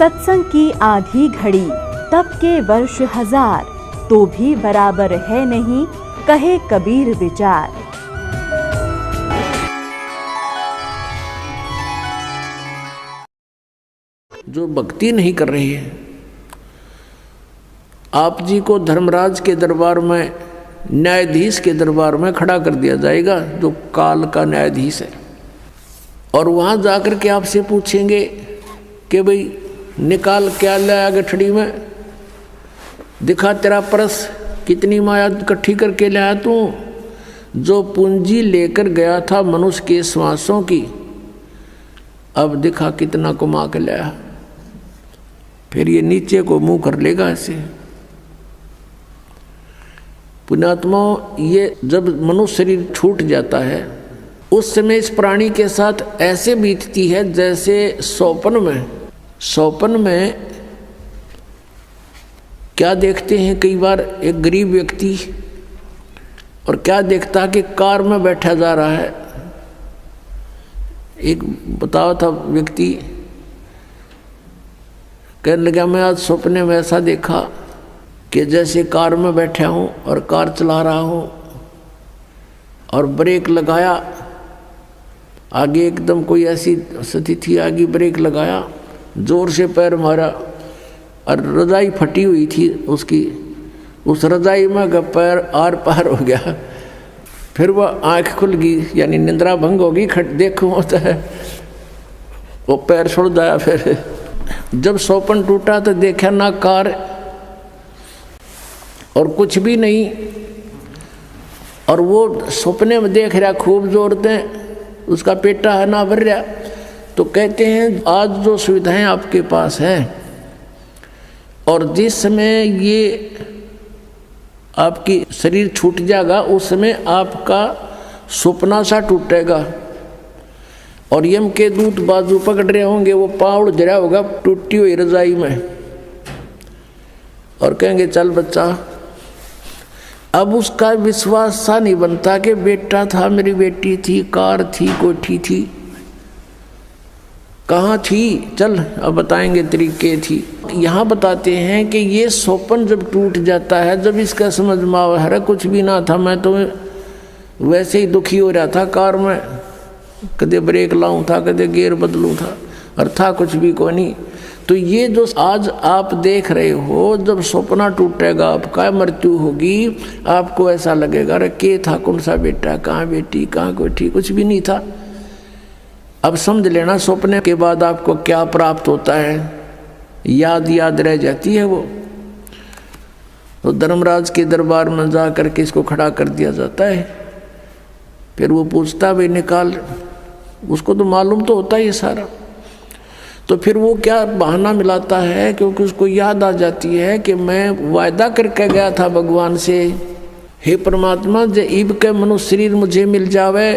सत्संग की आधी घड़ी तब के वर्ष 1000, तो भी बराबर है नहीं, कहे कबीर विचार। जो भक्ति नहीं कर रही है, आप जी को धर्मराज के दरबार में, न्यायाधीश के दरबार में खड़ा कर दिया जाएगा, जो काल का न्यायाधीश है, और वहाँ जाकर के आपसे पूछेंगे कि भाई निकाल क्या लाया गठड़ी में, दिखा तेरा परस, कितनी माया इकट्ठी करके लाया तू। जो पूंजी लेकर गया था मनुष्य के श्वासों की, अब दिखा कितना कमा के लाया। फिर ये नीचे को मुंह कर लेगा ऐसे। पुण्यात्मा, ये जब मनुष्य शरीर छूट जाता है उस समय इस प्राणी के साथ ऐसे बीतती है जैसे सौपन में क्या देखते हैं कई बार एक गरीब व्यक्ति, और क्या देखता कि कार में बैठा जा रहा है। एक बताया था व्यक्ति, कहने लगा मैं आज सपने में ऐसा देखा कि जैसे कार में बैठा हूँ और कार चला रहा हूँ, और ब्रेक लगाया, आगे एकदम कोई ऐसी स्थिति आगे ब्रेक लगाया, जोर से पैर मारा, और रजाई फटी हुई थी उसकी, उस रजाई में का पैर आर पार हो गया। फिर वह आँख खुल गई, यानी निंद्रा भंग होगी, देखो होता है, वो पैर छोड़ दिया। फिर जब सौपन टूटा तो देखा ना कार और कुछ भी नहीं, और वो सपने में देख रहा खूब जोर दे, उसका पेटा है ना भर रहा। तो कहते हैं आज जो सुविधाएं आपके पास हैं, और जिस समय ये आपकी शरीर छूट जाएगा उस समय आपका सपना सा टूटेगा, और यम के दूत बाजू पकड़ रहे होंगे, वो पाँव जरा होगा टूटी हुई रजाई में, और कहेंगे चल बच्चा। अब उसका विश्वास सा नहीं बनता कि बेटा था, मेरी बेटी थी, कार थी, कोठी थी, कहाँ थी, चल अब बताएंगे तरीके थी। यहाँ बताते हैं कि ये सौपन जब टूट जाता है, जब इसका समझ में आ कुछ भी ना था, मैं तो वैसे ही दुखी हो रहा था कार में, कदे ब्रेक लाऊं था, कदे गियर बदलूं था, और था कुछ भी को नहीं। तो ये जो आज आप देख रहे हो, जब सपना टूटेगा, आपका मृत्यु होगी, आपको ऐसा लगेगा अरे के था, कौन सा बेटा, कहाँ बेटी, कहाँ कोठी, कुछ भी नहीं था। अब समझ लेना सपने के बाद आपको क्या प्राप्त होता है, याद रह जाती है वो। तो धर्मराज के दरबार में जा करके इसको खड़ा कर दिया जाता है। फिर वो पूछता भाई निकाल, उसको तो मालूम तो होता ही है सारा। तो फिर वो क्या बहाना मिलाता है, क्योंकि उसको याद आ जाती है कि मैं वायदा करके गया था भगवान से, हे परमात्मा जे ईब के मनुष्य शरीर मुझे मिल जावे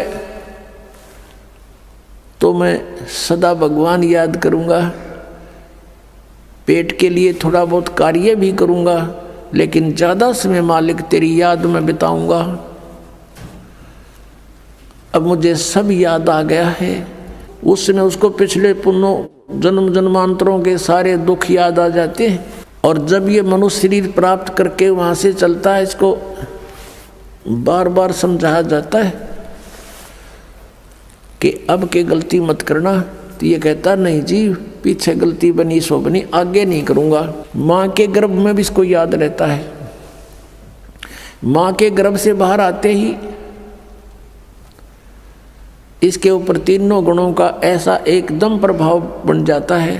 तो मैं सदा भगवान याद करूँगा, पेट के लिए थोड़ा बहुत कार्य भी करूँगा, लेकिन ज़्यादा समय मालिक तेरी याद में बिताऊँगा। अब मुझे सब याद आ गया है। उस समय उसको पिछले पुण्यों जन्म जन्मांतरों के सारे दुख याद आ जाते हैं, और जब ये मनुष्य शरीर प्राप्त करके वहाँ से चलता है, इसको बार बार समझाया जाता है कि अब के गलती मत करना। तो ये कहता नहीं जी, पीछे गलती बनी सो बनी, आगे नहीं करूँगा। माँ के गर्भ में भी इसको याद रहता है। माँ के गर्भ से बाहर आते ही इसके ऊपर तीनों गुणों का ऐसा एकदम प्रभाव बन जाता है,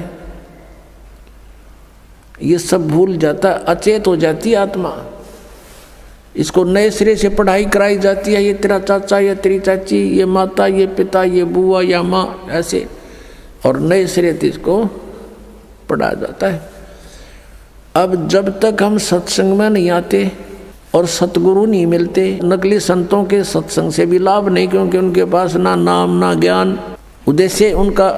ये सब भूल जाता, अचेत हो जाती आत्मा। इसको नए सिरे से पढ़ाई कराई जाती है, ये तेरा चाचा, ये तेरी चाची, ये माता, ये पिता, ये बुआ या माँ, ऐसे, और नए सिरे से इसको पढ़ाया जाता है। अब जब तक हम सत्संग में नहीं आते और सतगुरु नहीं मिलते, नकली संतों के सत्संग से भी लाभ नहीं, क्योंकि उनके पास ना नाम ना ज्ञान। उद्देश्य उनका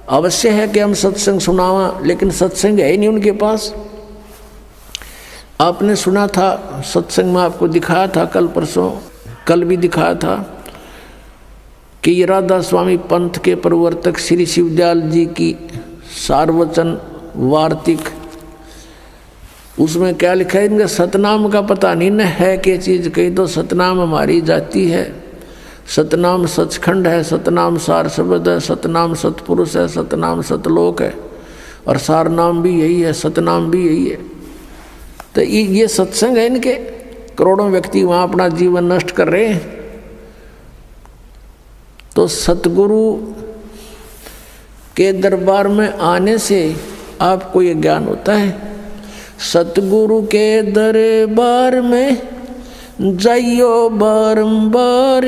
अवश्य है कि हम सत्संग सुनावा, लेकिन सत्संग है ही नहीं उनके पास। आपने सुना था सत्संग में, आपको दिखाया था कल परसों, कल भी दिखाया था कि ये राधा स्वामी पंथ के प्रवर्तक श्री शिवदयाल जी की सारवचन वार्तिक, उसमें क्या लिखा है, इनका सतनाम का पता नहीं न है क्या चीज़। कही तो सतनाम हमारी जाति है, सतनाम सचखंड है, सतनाम सार शब्द है, सतनाम सतपुरुष है, सतनाम सतलोक है, और सार नाम भी यही है, सतनाम भी यही है। तो ये सत्संग है इनके। करोड़ों व्यक्ति वहाँ अपना जीवन नष्ट कर रहे हैं। तो सतगुरु के दरबार में आने से आपको ये ज्ञान होता है। सतगुरु के दरबार में जाइयो बारंबार,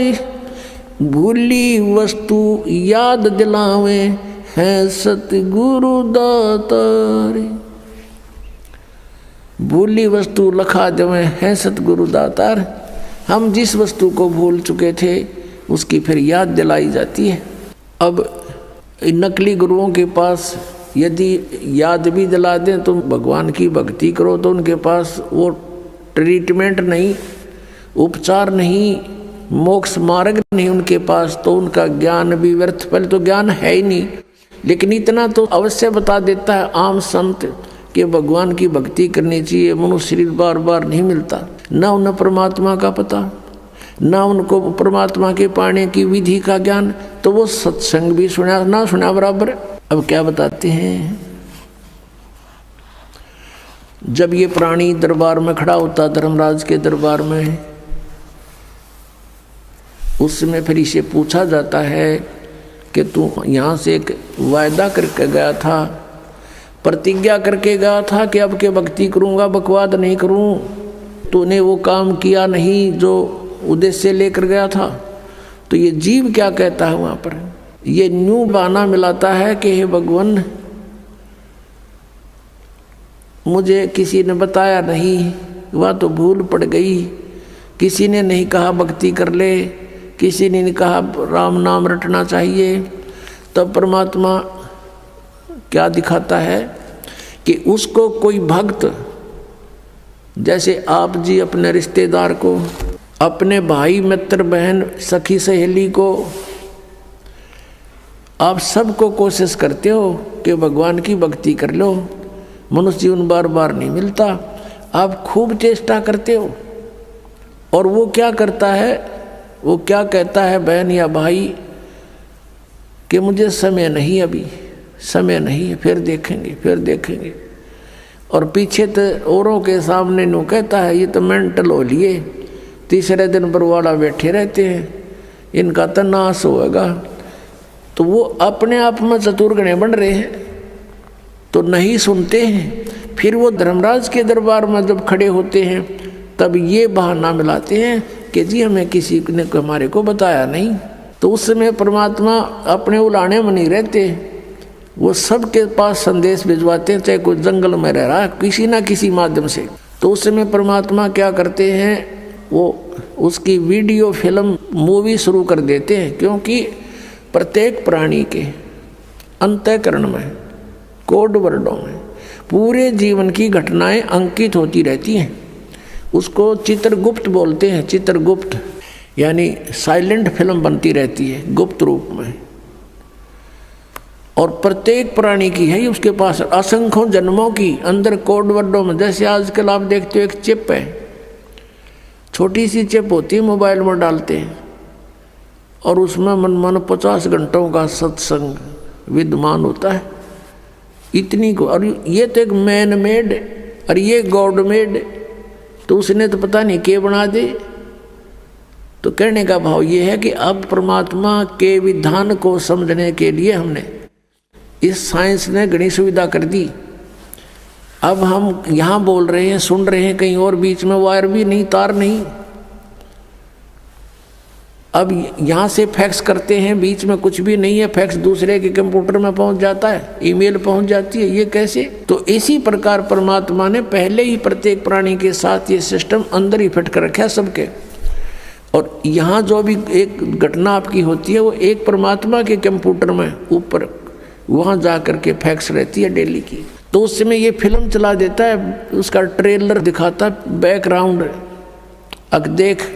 भूली वस्तु याद दिलावे हैं सतगुरु दातार। भूली वस्तु लखा देवे हैं सतगुरु दातार। हम जिस वस्तु को भूल चुके थे उसकी फिर याद दिलाई जाती है। अब नकली गुरुओं के पास यदि याद भी दिला दें तो भगवान की भक्ति करो तो उनके पास वो ट्रीटमेंट नहीं, उपचार नहीं, मोक्ष मार्ग नहीं उनके पास, तो उनका ज्ञान भी व्यर्थ। पहले तो ज्ञान है ही नहीं, लेकिन इतना तो अवश्य बता देता है आम संत कि भगवान की भक्ति करनी चाहिए। मनुष्य शरीर बार बार नहीं मिलता, ना उन्हें परमात्मा का पता, ना उनको परमात्मा के पाने की विधि का ज्ञान, तो वो सत्संग भी सुना ना सुना बराबर। अब क्या बताते हैं, जब ये प्राणी दरबार में खड़ा होता, धर्मराज के दरबार में, उस समय फिर इसे पूछा जाता है कि तू यहाँ से एक वायदा करके गया था, प्रतिज्ञा करके गया था कि अब के भक्ति करूँगा, बकवाद नहीं करूँ, तूने वो काम किया नहीं जो उद्देश्य लेकर गया था। तो ये जीव क्या कहता है वहाँ पर, ये न्यू बहाना मिलाता है कि हे भगवान, मुझे किसी ने बताया नहीं, वह तो भूल पड़ गई, किसी ने नहीं कहा भक्ति कर ले, किसी ने नहीं कहा राम नाम रटना चाहिए। तब परमात्मा क्या दिखाता है कि उसको कोई भक्त, जैसे आप जी अपने रिश्तेदार को, अपने भाई मित्र बहन सखी सहेली को, आप सबको कोशिश करते हो कि भगवान की भक्ति कर लो, मनुष्य जीवन बार बार नहीं मिलता, आप खूब चेष्टा करते हो। और वो क्या करता है, वो क्या कहता है बहन या भाई कि मुझे समय नहीं, अभी समय नहीं है, फिर देखेंगे फिर देखेंगे। और पीछे तो औरों के सामने नो कहता है ये तो मेंटल हो लिए, तीसरे दिन बरवाड़ा बैठे रहते हैं, इनका तो नाश होगा। तो वो अपने आप में चतुर्गणे बन रहे हैं, तो नहीं सुनते हैं। फिर वो धर्मराज के दरबार में जब खड़े होते हैं तब ये बहाना मिलाते हैं कि जी हमें किसी ने हमारे को बताया नहीं। तो उस समय परमात्मा अपने उलाने में नहीं रहते, वो सबके पास संदेश भिजवाते हैं, चाहे कोई जंगल में रह रहा है किसी ना किसी माध्यम से। तो उस समय परमात्मा क्या करते हैं, वो उसकी वीडियो फिल्म मूवी शुरू कर देते हैं, क्योंकि प्रत्येक प्राणी के अंतःकरण में, कोड वर्डों में पूरे जीवन की घटनाएं अंकित होती रहती हैं। उसको चित्रगुप्त बोलते हैं, चित्रगुप्त यानी साइलेंट फिल्म बनती रहती है गुप्त रूप में। और प्रत्येक प्राणी की है उसके पास असंख्यों जन्मों की अंदर कोड वर्डों में। जैसे आजकल आप देखते हो एक चिप है, छोटी सी चिप होती है, मोबाइल में डालते हैं और उसमें मन 50 घंटों का सत्संग विद्यमान होता है, इतनी को। और ये तो एक मैन मेड और ये गॉड मेड, तो उसने तो पता नहीं क्या बना दे। तो कहने का भाव ये है कि अब परमात्मा के विधान को समझने के लिए हमने इस साइंस ने घनी सुविधा कर दी। अब हम यहाँ बोल रहे हैं, सुन रहे हैं, कहीं और बीच में वायर भी नहीं, तार नहीं। अब यहाँ से फैक्स करते हैं, बीच में कुछ भी नहीं है, फैक्स दूसरे के कंप्यूटर में पहुँच जाता है, ईमेल पहुँच जाती है। ये कैसे? तो इसी प्रकार परमात्मा ने पहले ही प्रत्येक प्राणी के साथ ये सिस्टम अंदर ही फिट कर रखा है सबके। और यहाँ जो भी एक घटना आपकी होती है वो एक परमात्मा के कंप्यूटर में ऊपर वहाँ जा कर के फैक्स रहती है डेली की। तो उस समय ये फिल्म चला देता है, उसका ट्रेलर दिखाता है, बैकग्राउंड। अब देख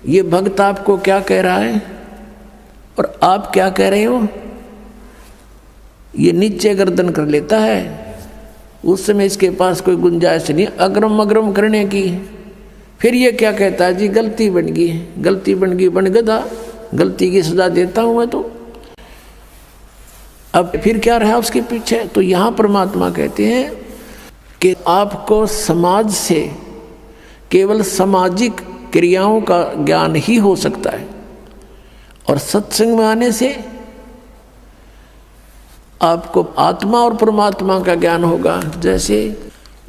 ये भक्त आपको क्या कह रहा है और आप क्या कह रहे हो। ये नीचे गर्दन कर लेता है उस समय इसके पास कोई गुंजाइश नहीं अग्रम अग्रम करने की। फिर ये क्या कहता है जी, गलती बन गई, गलती बन गई, बन गधा, गलती की सजा देता हूं मैं तो। अब फिर क्या रहा उसके पीछे? तो यहाँ परमात्मा कहते हैं कि आपको समाज से केवल सामाजिक क्रियाओं का ज्ञान ही हो सकता है, और सत्संग में आने से आपको आत्मा और परमात्मा का ज्ञान होगा। जैसे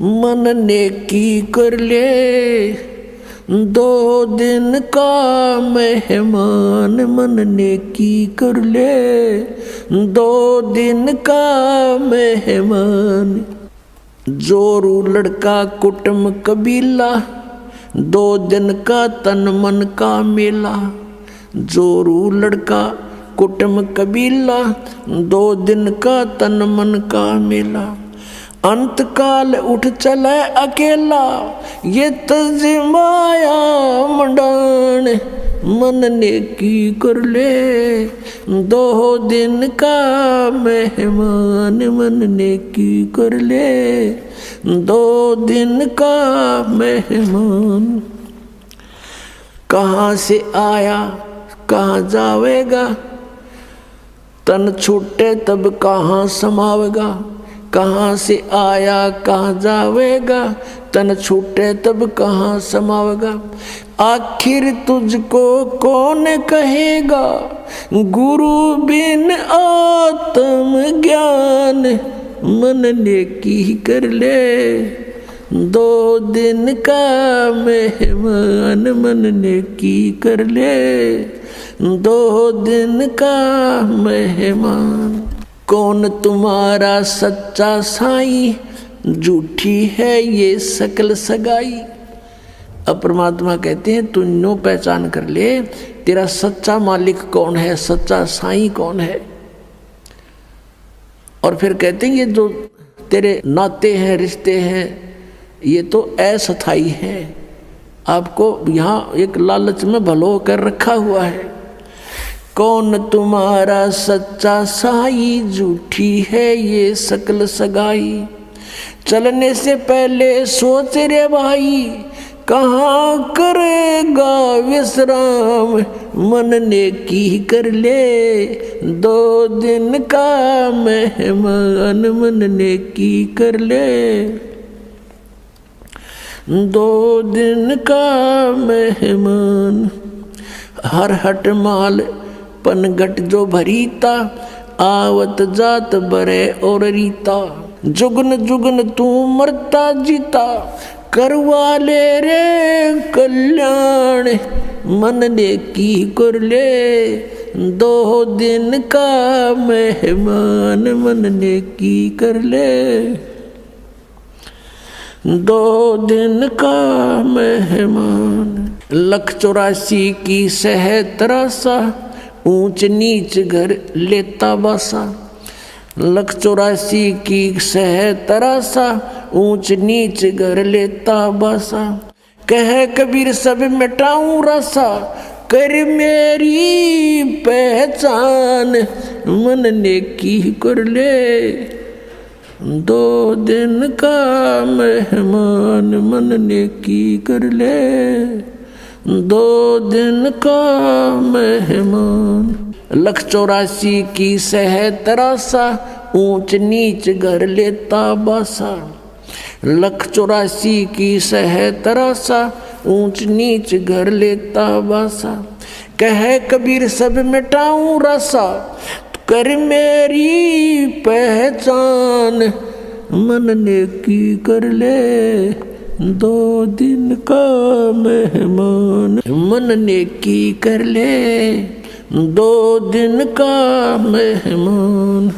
मन नेकी कर ले 2 दिन का मेहमान, मन नेकी कर ले 2 दिन का मेहमान। जोरू लड़का कुटुम कबीला 2 दिन का तन मन का मेला। जोरू लड़का कुटुम कबीला 2 दिन का तन मन का मेला। अंत काल उठ चले अकेला ये तजमाया मंडान। मन नेकी कर ले 2 दिन का मेहमान, मन नेकी कर ले 2 दिन का मेहमान। कहाँ से आया कहाँ जावेगा, तन छूटे तब कहाँ समावेगा। कहाँ से आया कहाँ जावेगा, तन छूटे तब कहाँ समावेगा। आखिर तुझको कौन कहेगा, गुरु बिन आत्म ज्ञान। मन नेकी कर ले 2 दिन का मेहमान, मन नेकी कर ले 2 दिन का मेहमान। कौन तुम्हारा सच्चा साईं, झूठी है ये सकल सगाई। अब परमात्मा कहते हैं तू नो पहचान कर ले तेरा सच्चा मालिक कौन है, सच्चा साईं कौन है। और फिर कहते हैं ये जो तेरे नाते हैं, रिश्ते हैं, ये तो अस्थायी है। आपको यहाँ एक लालच में भलो कर रखा हुआ है। कौन तुम्हारा सच्चा साई, झूठी है ये सकल सगाई। चलने से पहले सोच रे भाई, कहाँ करेगा विश्राम। मन नेकी कर ले 2 दिन का मेहमान, मन नेकी कर ले 2 दिन का मेहमान। हर हट माल पनघट जो भरीता, आवत जात बरे और रीता। जुगन जुगन तू मरता जीता, करवा ले रे कल्याण। मन नेकी कर ले 2 दिन का मेहमान, मन नेकी कर ले 2 दिन का मेहमान। 184 की सह तरासा, ऊंच नीच घर लेता बासा। 184 की सह तरासा, ऊंच नीच घर लेता बासा। कह कबीर सब मिटाऊं रासा, कर मेरी पहचान। मन नेकी कर ले 2 दिन का मेहमान, मन नेकी कर ले 2 दिन का मेहमान। 184 की सह तरासा, ऊंच नीच घर लेता बासा। 184 की सह तरासा, ऊंच नीच घर लेता बासा। कह कबीर सब मिटाऊं रासा, कर मेरी पहचान। मन नेकी कर ले 2 दिन का मेहमान, मन नेकी कर ले 2 दिन का मेहमान।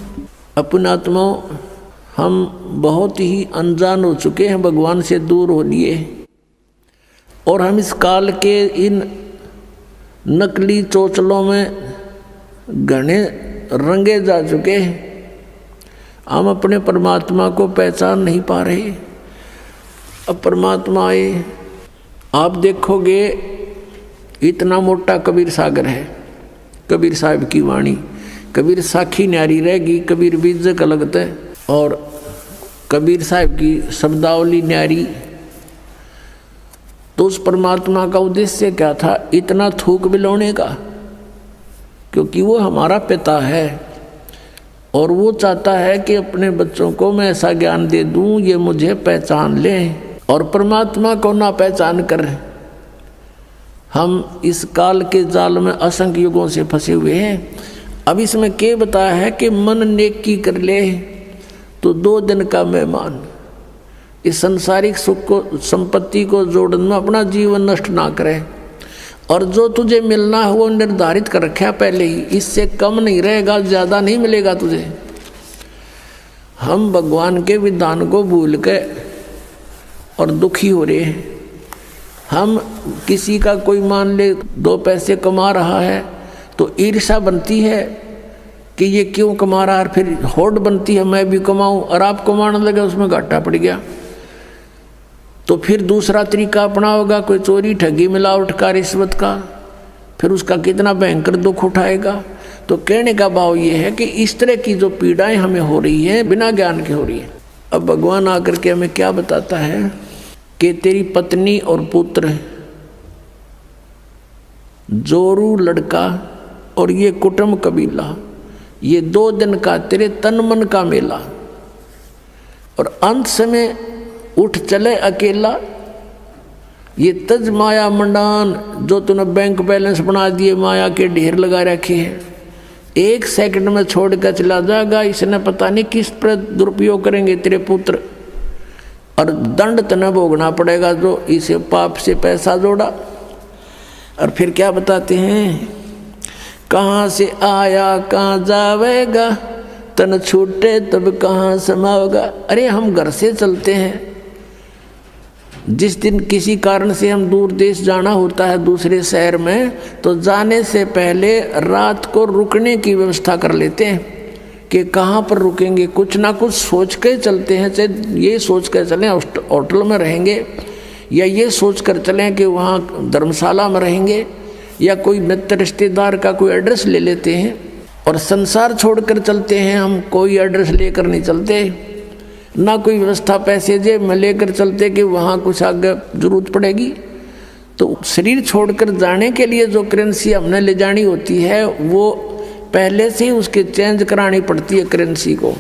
अपना आत्माओं, हम बहुत ही अनजान हो चुके हैं, भगवान से दूर हो लिए, और हम इस काल के इन नकली चोचलों में घने रंगे जा चुके हैं। हम अपने परमात्मा को पहचान नहीं पा रहे। अब परमात्मा आए, आप देखोगे इतना मोटा कबीर सागर है, कबीर साहब की वाणी। कबीर साखी न्यारी रहेगी, कबीर बीज लगता है। और कबीर साहब की शब्दावली न्यारी। तो उस परमात्मा का उद्देश्य क्या था इतना थूक बिलोने का? क्योंकि वो हमारा पिता है और वो चाहता है कि अपने बच्चों को मैं ऐसा ज्ञान दे दूं ये मुझे पहचान लें, और परमात्मा को ना पहचान कर हम इस काल के जाल में असंख्य युगों से फंसे हुए हैं। अब इसमें क्या बताया है कि मन नेकी कर ले तो 2 दिन का मेहमान। इस संसारिक सुख को संपत्ति को जोड़ने में अपना जीवन नष्ट ना करे, और जो तुझे मिलना है वो निर्धारित कर रखा पहले ही, इससे कम नहीं रहेगा, ज़्यादा नहीं मिलेगा तुझे। हम भगवान के विधान को भूल के और दुखी हो रहे हैं। हम किसी का कोई मान ले 2 पैसे कमा रहा है तो ईर्ष्या बनती है कि ये क्यों कमा रहा है, फिर होड़ बनती है मैं भी कमाऊं, और आप कमाने लगे उसमें घाटा पड़ गया तो फिर दूसरा तरीका अपना होगा, कोई चोरी ठगी मिलावट का रिश्वत का, फिर उसका कितना भयंकर दुख उठाएगा। तो कहने का भाव ये है कि इस तरह की जो पीड़ाएं हमें हो रही हैं बिना ज्ञान के हो रही है। अब भगवान आकर के हमें क्या बताता है कि तेरी पत्नी और पुत्र, जोरू लड़का और ये कुटुंब कबीला, ये 2 दिन का तेरे तन मन का मेला, और अंत समय उठ चले अकेला। ये तज माया मंडान जो तूने बैंक बैलेंस बना दिए, माया के ढेर लगा रखे हैं, 1 सेकंड में छोड़ कर चला जाएगा। इसने पता नहीं किस पर दुरुपयोग करेंगे तेरे पुत्र, और दंड तने भोगना पड़ेगा जो इसे पाप से पैसा जोड़ा। और फिर क्या बताते हैं, कहाँ से आया कहाँ जावेगा, तन छूटे तब कहाँ समाओगा। अरे हम घर से चलते हैं, जिस दिन किसी कारण से हम दूर देश जाना होता है दूसरे शहर में, तो जाने से पहले रात को रुकने की व्यवस्था कर लेते हैं कि कहाँ पर रुकेंगे, कुछ ना कुछ सोच के चलते हैं। चाहे ये सोच कर चलें होटल में रहेंगे, या ये सोच कर चलें कि वहाँ धर्मशाला में रहेंगे, या कोई मित्र रिश्तेदार का कोई एड्रेस ले लेते हैं। और संसार छोड़कर चलते हैं हम, कोई एड्रेस लेकर नहीं चलते, ना कोई व्यवस्था पैसे जेब में लेकर चलते कि वहाँ कुछ आगे जरूरत पड़ेगी। तो शरीर छोड़कर जाने के लिए जो करेंसी हमने ले जानी होती है वो पहले से ही उसके चेंज करानी पड़ती है करेंसी को।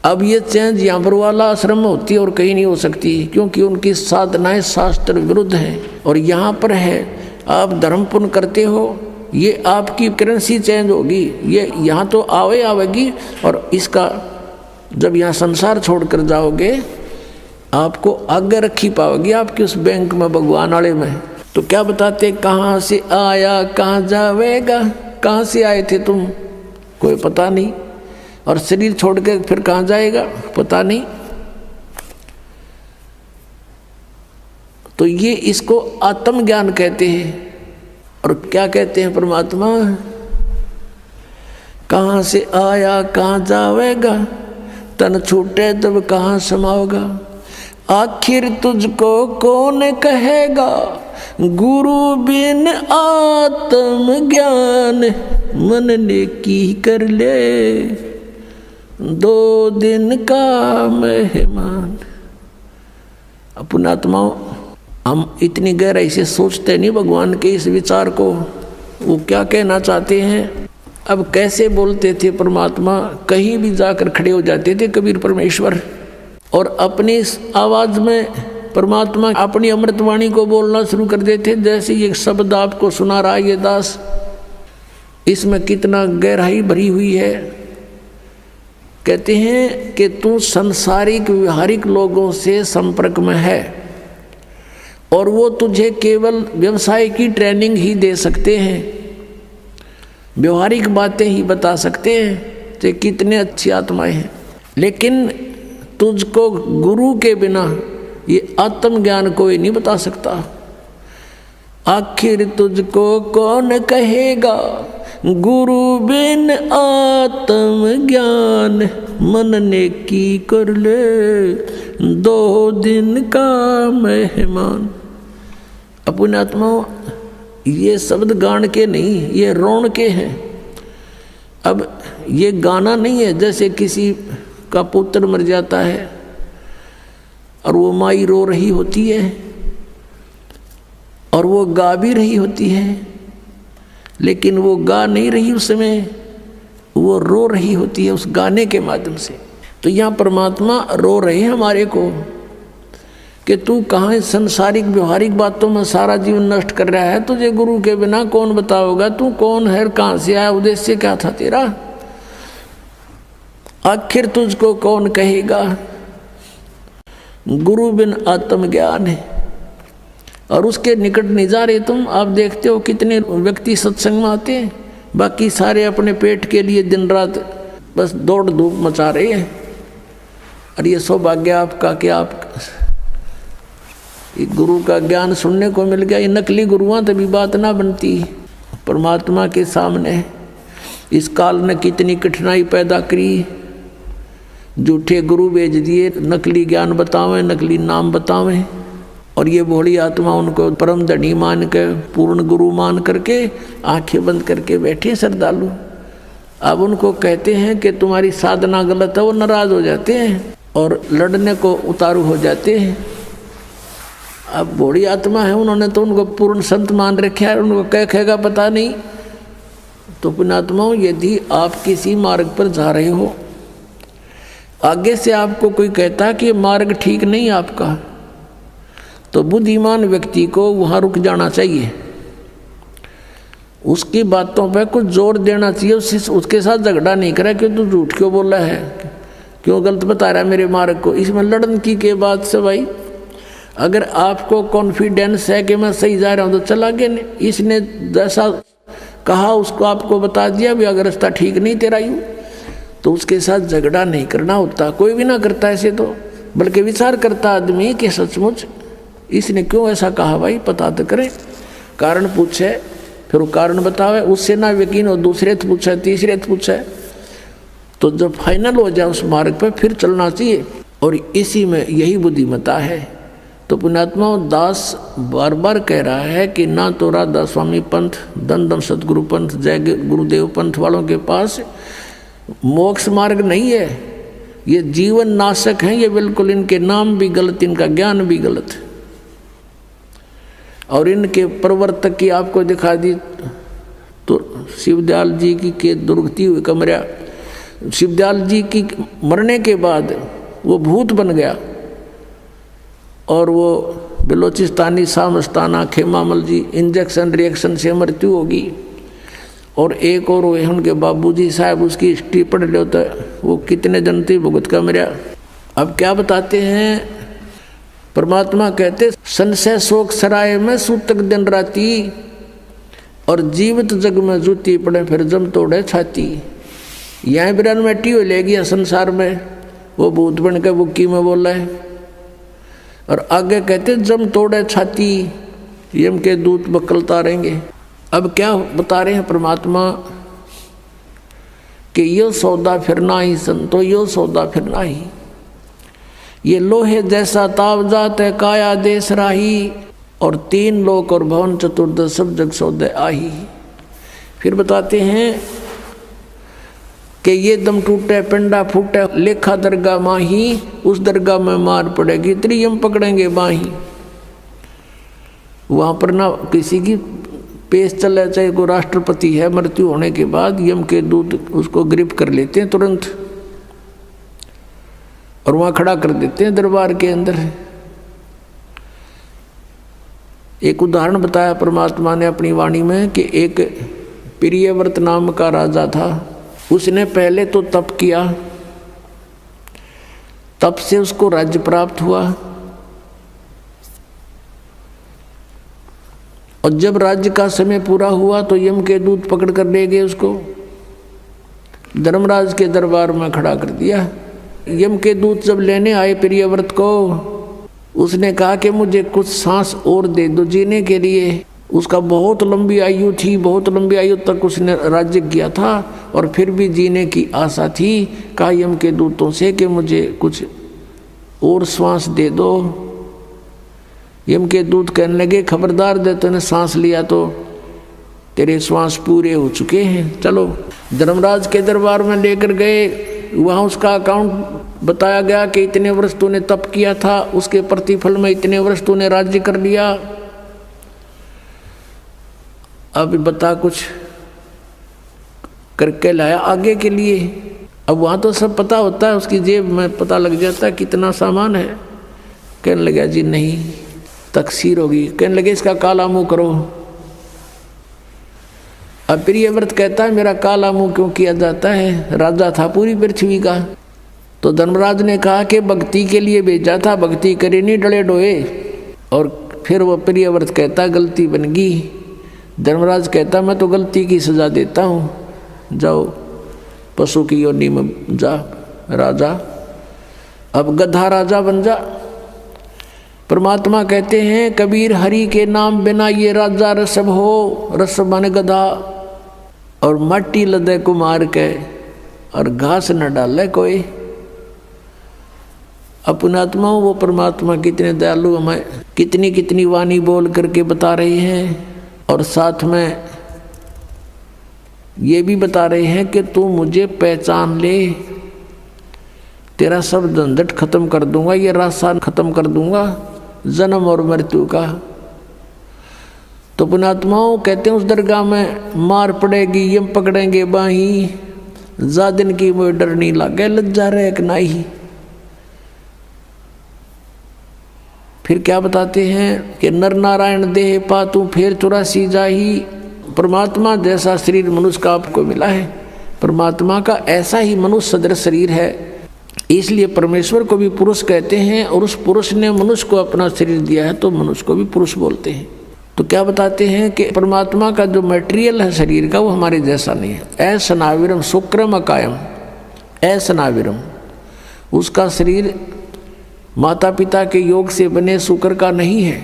अब ये चेंज यहाँ पर वाला आश्रम में होती है और कहीं नहीं हो सकती, क्योंकि उनकी साधनाएं शास्त्र विरुद्ध हैं। और यहाँ पर है आप धर्म पुण्य करते हो, ये आपकी करेंसी चेंज होगी, ये यहाँ तो आवेगी, और इसका जब यहाँ संसार छोड़कर जाओगे आपको आगे रखी पाओगी आपकी उस बैंक में, भगवान वाले में। तो क्या बताते, कहाँ से आया कहाँ जावेगा, कहाँ से आए थे तुम कोई पता नहीं, और शरीर छोड़ के फिर कहाँ जाएगा पता नहीं। तो ये इसको आत्मज्ञान कहते हैं। और क्या कहते हैं परमात्मा, कहाँ से आया कहाँ जावेगा, तन छूटे तब कहाँ समाओगा। आखिर तुझको कौन कहेगा, गुरु बिन आत्म ज्ञान, मन ने की कर ले 2 दिन का मेहमान। अपना आत्माओं, हम इतनी गहराई से सोचते नहीं भगवान के इस विचार को, वो क्या कहना चाहते हैं। अब कैसे बोलते थे परमात्मा, कहीं भी जाकर खड़े हो जाते थे कबीर परमेश्वर, और अपनी आवाज़ में परमात्मा अपनी अमृतवाणी को बोलना शुरू कर देते। जैसे ये शब्द आपको सुना रहा है ये दास, इसमें कितना गहराई भरी हुई है। कहते हैं कि तू संसारिक व्यवहारिक लोगों से संपर्क में है, और वो तुझे केवल व्यवसाय की ट्रेनिंग ही दे सकते हैं, व्यवहारिक बातें ही बता सकते हैं कि कितने अच्छी आत्माएं हैं। लेकिन तुझको गुरु के बिना ये आत्मज्ञान कोई नहीं बता सकता। आखिर तुझको कौन कहेगा, गुरु बिन आत्म ज्ञान, मन ने की कर ले 2 दिन का मेहमान। अपने आत्माओं, ये शब्द गान के नहीं, ये रोण के हैं। अब ये गाना नहीं है जैसे किसी का पुत्र मर जाता है और वो माई रो रही होती है और वो गा भी रही होती है, लेकिन वो गा नहीं रही उस समय, वो रो रही होती है उस गाने के माध्यम से। तो यहाँ परमात्मा रो रहे हैं हमारे को कि तू कहाँ इस संसारिक व्यवहारिक बातों में सारा जीवन नष्ट कर रहा है, तुझे गुरु के बिना कौन बताओगा, तू कौन है, कहाँ से आया, उद्देश्य क्या था तेरा, आखिर तुझको कौन कहेगा। गुरु बिन आत्मज्ञान है और उसके निकट नहीं जा रहे तुम। आप देखते हो कितने व्यक्ति सत्संग में आते हैं, बाकी सारे अपने पेट के लिए दिन रात बस दौड़ धूप मचा रहे हैं। और ये सौभाग्य आपका कि आप गुरु का ज्ञान सुनने को मिल गया। ये नकली गुरुआं तभी बात ना बनती परमात्मा के सामने। इस काल ने कितनी कठिनाई पैदा करी, झूठे गुरु भेज दिए, नकली ज्ञान बतावें, नकली नाम बतावें, और ये भोली आत्मा उनको परम धनी मान के पूर्ण गुरु मान करके आंखें बंद करके बैठे श्रद्धालु। अब उनको कहते हैं कि तुम्हारी साधना गलत है, वो नाराज हो जाते हैं और लड़ने को उतारू हो जाते हैं। अब भोली आत्मा है, उन्होंने तो उनको पूर्ण संत मान रखा है, उनको क्या कहेगा पता नहीं। तो पुण्यात्माओं, यदि आप किसी मार्ग पर जा रहे हो, आगे से आपको कोई कहता कि मार्ग ठीक नहीं आपका, तो बुद्धिमान व्यक्ति को वहाँ रुक जाना चाहिए, उसकी बातों पर कुछ जोर देना चाहिए, उसके साथ झगड़ा नहीं करा कि तू झूठ क्यों बोला है, क्यों गलत बता रहा है मेरे मार्ग को। इसमें लड़न की बात से भाई, अगर आपको कॉन्फिडेंस है कि मैं सही जा रहा हूँ तो चला गया, नहीं इसने जैसा कहा उसको आपको बता दिया भी अगर रास्ता ठीक नहीं तेरा यूँ, तो उसके साथ झगड़ा नहीं करना होता। कोई भी ना करता ऐसे तो, बल्कि विचार करता आदमी कि सचमुच इसने क्यों ऐसा कहा, भाई पता तो करें, कारण पूछे, फिर वो कारण बतावे, उससे ना यकीन हो दूसरे तो पूछे, तीसरे तो पूछे, तो जब फाइनल हो जाए उस मार्ग पर फिर चलना चाहिए। और इसी में यही बुद्धिमता है। तो पुण्यात्मा दास बार बार कह रहा है कि ना तो राधा स्वामी पंथ, दन दन सतगुरु पंथ, जय गुरुदेव पंथ वालों के पास मोक्ष मार्ग नहीं है, ये जीवन नाशक हैं, ये बिल्कुल इनके नाम भी गलत, इनका ज्ञान भी गलत। और इनके प्रवर्तक की आपको दिखा दी तो शिवदयाल जी की के दुर्गति हुई कमरा, शिवदयाल जी की मरने के बाद वो भूत बन गया और वो बलोचिस्तानी सामस्ताना खेमामल जी इंजेक्शन रिएक्शन से मृत्यु होगी। और एक और हुए उनके बाबूजी साहब, उसकी हिस्ट्री पढ़ लो तो वो कितने जन थे भुगत का मरा। अब क्या बताते हैं परमात्मा, कहते संशय शोक सराय में सूतक दिन राती, और जीवित जग में जूती पड़े फिर जम तोड़े छाती। यहाँ बिरान मैटी हो ले गया संसार में, वो भूत बन के बुक्की में बोला है। और आगे कहते जम तोड़े छाती, यम के दूत बकल तारेंगे। अब क्या बता रहे हैं परमात्मा कि यो सौदा फिरना ही संतो, यो सौदा फिरना ही, ये लोहे जैसा ताव जात है काया देश राही, और तीन लोक और भवन चतुर्दश सब जग सौदे आही। फिर बताते हैं कि ये दम टूटे पिंडा फूटे लेखा दरगाह माही, उस दरगाह में मार पड़ेगी त्रियम पकड़ेंगे बाही। वहाँ पर ना किसी की पेश चले, चाहे कोई राष्ट्रपति है, मृत्यु होने के बाद यम के दूत उसको गिरफ्त कर लेते हैं तुरंत और वहाँ खड़ा कर देते हैं दरबार के अंदर। एक उदाहरण बताया परमात्मा ने अपनी वाणी में कि एक प्रियव्रत नाम का राजा था, उसने पहले तो तप किया, तप से उसको राज्य प्राप्त हुआ, और जब राज्य का समय पूरा हुआ तो यम के दूत पकड़ कर ले गए उसको, धर्मराज के दरबार में खड़ा कर दिया। यम के दूत जब लेने आए प्रियव्रत को, उसने कहा कि मुझे कुछ सांस और दे दो जीने के लिए। उसका बहुत लंबी आयु थी, बहुत लंबी आयु तक उसने राज्य किया था और फिर भी जीने की आशा थी। कहा यम के दूतों से कि मुझे कुछ और सांस दे दो। यम के दूत कहने लगे खबरदार, दे तूने सांस लिया तो तेरे श्वास पूरे हो चुके हैं, चलो। धर्मराज के दरबार में लेकर गए, वहाँ उसका अकाउंट बताया गया कि इतने वर्ष तूने तप किया था, उसके प्रतिफल में इतने वर्ष तूने राज्य कर लिया। अब बता कुछ करके लाया आगे के लिए। अब वहाँ तो सब पता होता है, उसकी जेब में पता लग जाता है कितना सामान है। कहने लगा जी नहीं, तकसीर होगी। कहने लगे इसका काला मुंह करो। अब प्रियव्रत कहता है मेरा काला मुंह क्यों किया जाता है, राजा था पूरी पृथ्वी का। तो धर्मराज ने कहा कि भक्ति के लिए भेजा था, भक्ति करे नहीं डले डोए। और फिर वो प्रियव्रत कहता गलती बन गई। धर्मराज कहता मैं तो गलती की सजा देता हूँ, जाओ पशु की योनि में जा राजा, अब गधा राजा बन जा। परमात्मा कहते हैं कबीर हरि के नाम बिना ये राजा रसब हो, रसब माने गधा, और मट्टी लदे को मार के और घास न डाले कोई। अपने आत्माओं वो परमात्मा कितने दयालु हमें कितनी कितनी वाणी बोल करके बता रहे हैं, और साथ में ये भी बता रहे हैं कि तू मुझे पहचान ले, तेरा सब झंझट खत्म कर दूंगा, ये रास्ता खत्म कर दूंगा जन्म और मृत्यु का। तो पुणात्माओं कहते हैं उस दरगाह में मार पड़ेगी, यम पकड़ेंगे बाही, जा दिन की वो डर नहीं लागे, लज्जा रहे एक नाही। फिर क्या बताते हैं कि नर नारायण देह पातू फिर 84 जाही। परमात्मा जैसा शरीर मनुष्य का आपको मिला है, परमात्मा का ऐसा ही मनुष्य सदृश शरीर है, इसलिए परमेश्वर को भी पुरुष कहते हैं। और उस पुरुष ने मनुष्य को अपना शरीर दिया है तो मनुष्य को भी पुरुष बोलते हैं। तो क्या बताते हैं कि परमात्मा का जो मटेरियल है शरीर का वो हमारे जैसा नहीं है। असनाविरम शुक्रम अकायम, असनाविरम, उसका शरीर माता पिता के योग से बने शुक्र का नहीं है,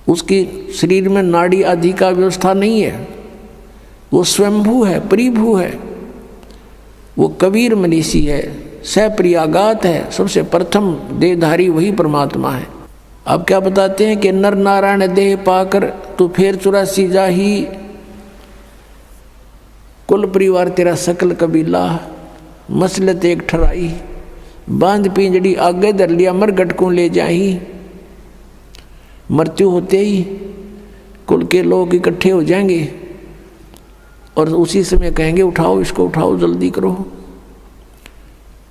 उसकी शरीर में नाड़ी आदि का व्यवस्था नहीं है, वो स्वयंभू है, परिभू है, वो कबीर मनीषी है, सप्रियागात है, सबसे प्रथम देहधारी वही परमात्मा है। अब क्या बताते हैं कि नर नारायण देह पाकर तू फिर 84 जाही, कुल परिवार तेरा सकल कबीला मसलत एक ठराई, बांध पिंजड़ी आगे धर लिया मरगट को ले जाही। मृत्यु होते ही कुल के लोग इकट्ठे हो जाएंगे और उसी समय कहेंगे उठाओ इसको, उठाओ जल्दी करो,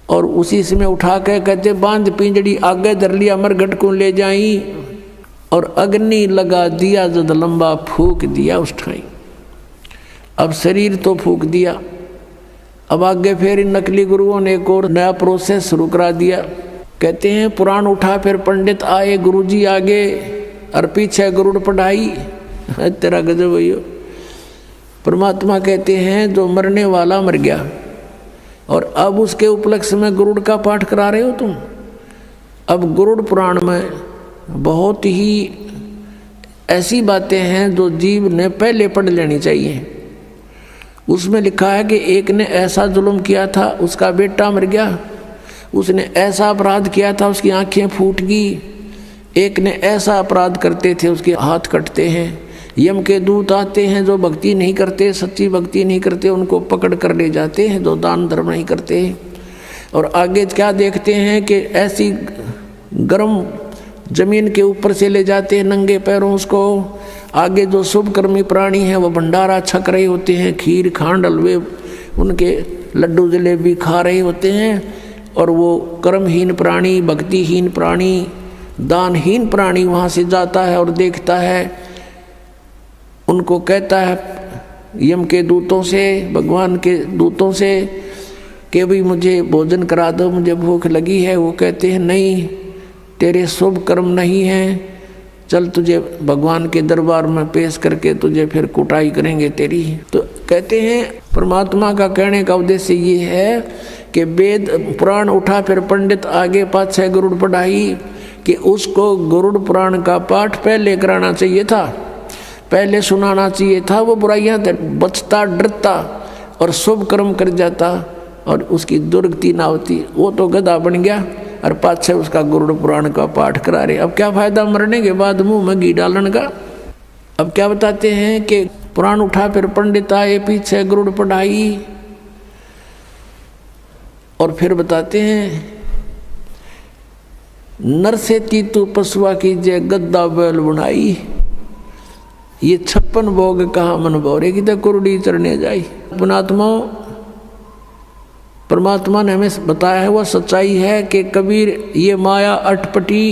और उसी समय उठा के कहते बांध पिंजड़ी आगे धर लिया मरगट को ले जाई, और अग्नि लगा दिया जद लंबा फूक दिया उस ठाई। अब शरीर तो फूक दिया, अब आगे फिर इन नकली गुरुओं ने एक और नया प्रोसेस शुरू करा दिया। कहते हैं पुराण उठा फिर पंडित आए, गुरुजी आगे और पीछे गरुड़ पढ़ाई। तेरा गजब भैया। परमात्मा कहते हैं जो मरने वाला मर गया और अब उसके उपलक्ष्य में गरुड़ का पाठ करा रहे हो तुम। अब गरुड़ पुराण में बहुत ही ऐसी बातें हैं जो जीव ने पहले पढ़ लेनी चाहिए। उसमें लिखा है कि एक ने ऐसा जुल्म किया था, उसका बेटा मर गया, उसने ऐसा अपराध किया था, उसकी आंखें फूट गई। एक ने ऐसा अपराध करते थे, उसके हाथ कटते हैं। यम के दूत आते हैं जो भक्ति नहीं करते, सच्ची भक्ति नहीं करते, उनको पकड़ कर ले जाते हैं जो दान धर्म नहीं करते। और आगे क्या देखते हैं कि ऐसी गर्म जमीन के ऊपर से ले जाते हैं नंगे पैरों उसको। आगे जो शुभ कर्मी प्राणी हैं वो भंडारा छक रहे होते हैं, खीर खांड हलवे उनके लड्डू जलेबी खा रहे होते हैं। और वो कर्महीन प्राणी, भक्तिहीन प्राणी, दानहीन प्राणी वहाँ से जाता है और देखता है, उनको कहता है यम के दूतों से, भगवान के दूतों से कि भाई मुझे भोजन करा दो, मुझे भूख लगी है। वो कहते हैं नहीं, तेरे शुभ कर्म नहीं हैं, चल तुझे भगवान के दरबार में पेश करके तुझे फिर कुटाई करेंगे तेरी। तो कहते हैं परमात्मा का कहने का उद्देश्य ये है कि वेद पुराण उठा फिर पंडित आगे पाछे गरुड़ पढ़ाई, कि उसको गरुड़ पुराण का पाठ पहले कराना चाहिए था, पहले सुनाना चाहिए था। वो बुराइयां बचता, डरता और शुभ कर्म कर जाता और उसकी दुर्गति ना होती। वो तो गधा बन गया और पाछे उसका गरुड़ पुराण का पाठ करा रहे। अब क्या फायदा मरने के बाद मुंह में घी डालन का। अब क्या बताते हैं कि पुराण उठा फिर पंडित आए, पीछे गरुड़ पढ़ाई। और फिर बताते हैं नर से तीतु पशुआ कीजिए गद्दा बैल बुनाई, ये 56 भोग कहा मन भौरे की तो कुरडी चरने जाई। पुणात्मा परमात्मा ने हमें बताया है वह सच्चाई है कि कबीर ये माया अटपटी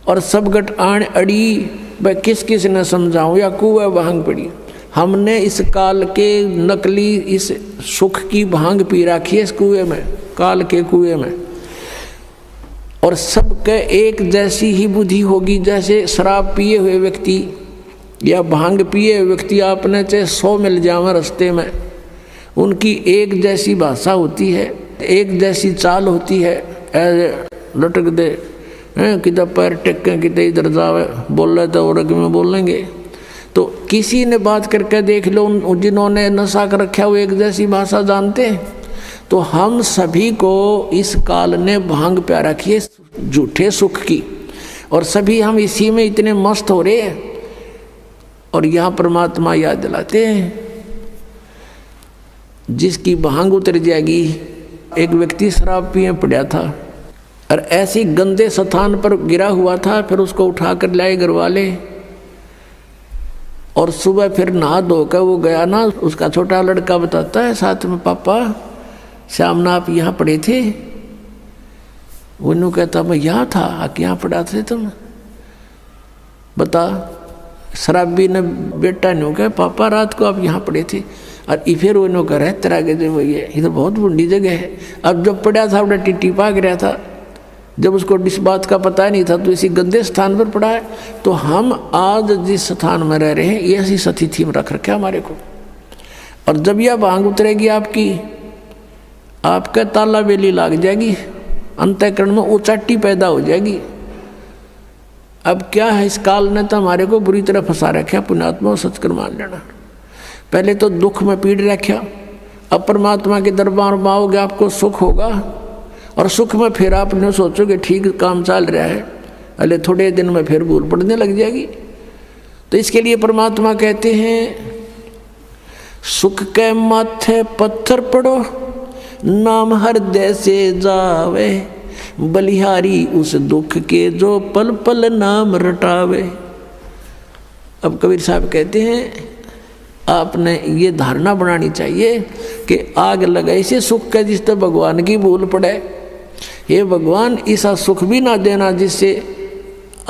और सब गट आण अड़ी, वह किस किस ने समझाऊं या कुएं भांग पड़ी। हमने इस काल के नकली इस सुख की भांग पी रखी है इस कुएं में, काल के कुएं में, और सबके एक जैसी ही बुद्धि होगी। जैसे शराब पिए हुए व्यक्ति या भांग पिए हुए व्यक्ति आपने चाहे 100 मिल जावे रास्ते में, उनकी एक जैसी भाषा होती है, एक जैसी चाल होती है। लटक दे किधर पैर टेके किधर इधर जावे, बोल रहे तो और में बोलेंगे। तो किसी ने बात करके देख लो, जिन्होंने नशा कर रखा वो एक जैसी भाषा जानते हैं। तो हम सभी को इस काल ने भांग प्या रखी है झूठे सुख की, और सभी हम इसी में इतने मस्त हो रहे हैं। और यहाँ परमात्मा याद दिलाते हैं जिसकी भांग उतर जाएगी। एक व्यक्ति शराब पिए पड़ा था और ऐसी गंदे स्थान पर गिरा हुआ था, फिर उसको उठा कर लाए घर वाले, और सुबह फिर नहा धोकर वो गया ना, उसका छोटा लड़का बताता है साथ में, पापा शाम ना आप यहाँ पड़े थे? वो कहता मैं यहाँ था, आके यहाँ पड़ा थे तुम? बता। शराबी ने बेटा ने कहा पापा रात को आप यहाँ पड़े थे, और फिर वो कह रहे तेरा के जो ये इधर बहुत बुढ़ी जगह है। अब जब पड़ा था उन्हें टिट्टी पा गया था, जब उसको इस बात का पता नहीं था तो इसी गंदे स्थान पर पड़ा है। तो हम आज जिस स्थान में रह रहे हैं ये ऐसी स्थिति में रख रखे हमारे को, और जब यह भांग उतरेगी आपकी, आपका ताला बेली लाग जाएगी, अंतःकरण में उचाटी पैदा हो जाएगी। अब क्या है, इस काल ने तो हमारे को बुरी तरह फंसा रखा। पुण्यात्मा सच कर मान लेना, पहले तो दुख में पीड़ रखा, अब परमात्मा के दरबार में आओगे आपको सुख होगा, और सुख में फिर आपने सोचोगे ठीक काम चल रहा है, अरे थोड़े दिन में फिर भूल पड़ने लग जाएगी। तो इसके लिए परमात्मा कहते हैं सुख के माथे पत्थर पड़ो, नाम हृदय से जावे, बलिहारी उस दुख के जो पल पल नाम रटावे। अब कबीर साहब कहते हैं आपने ये धारणा बनानी चाहिए कि आग लगाई से सुख का जिससे भगवान की भूल पड़े। ये भगवान ऐसा सुख भी ना देना जिससे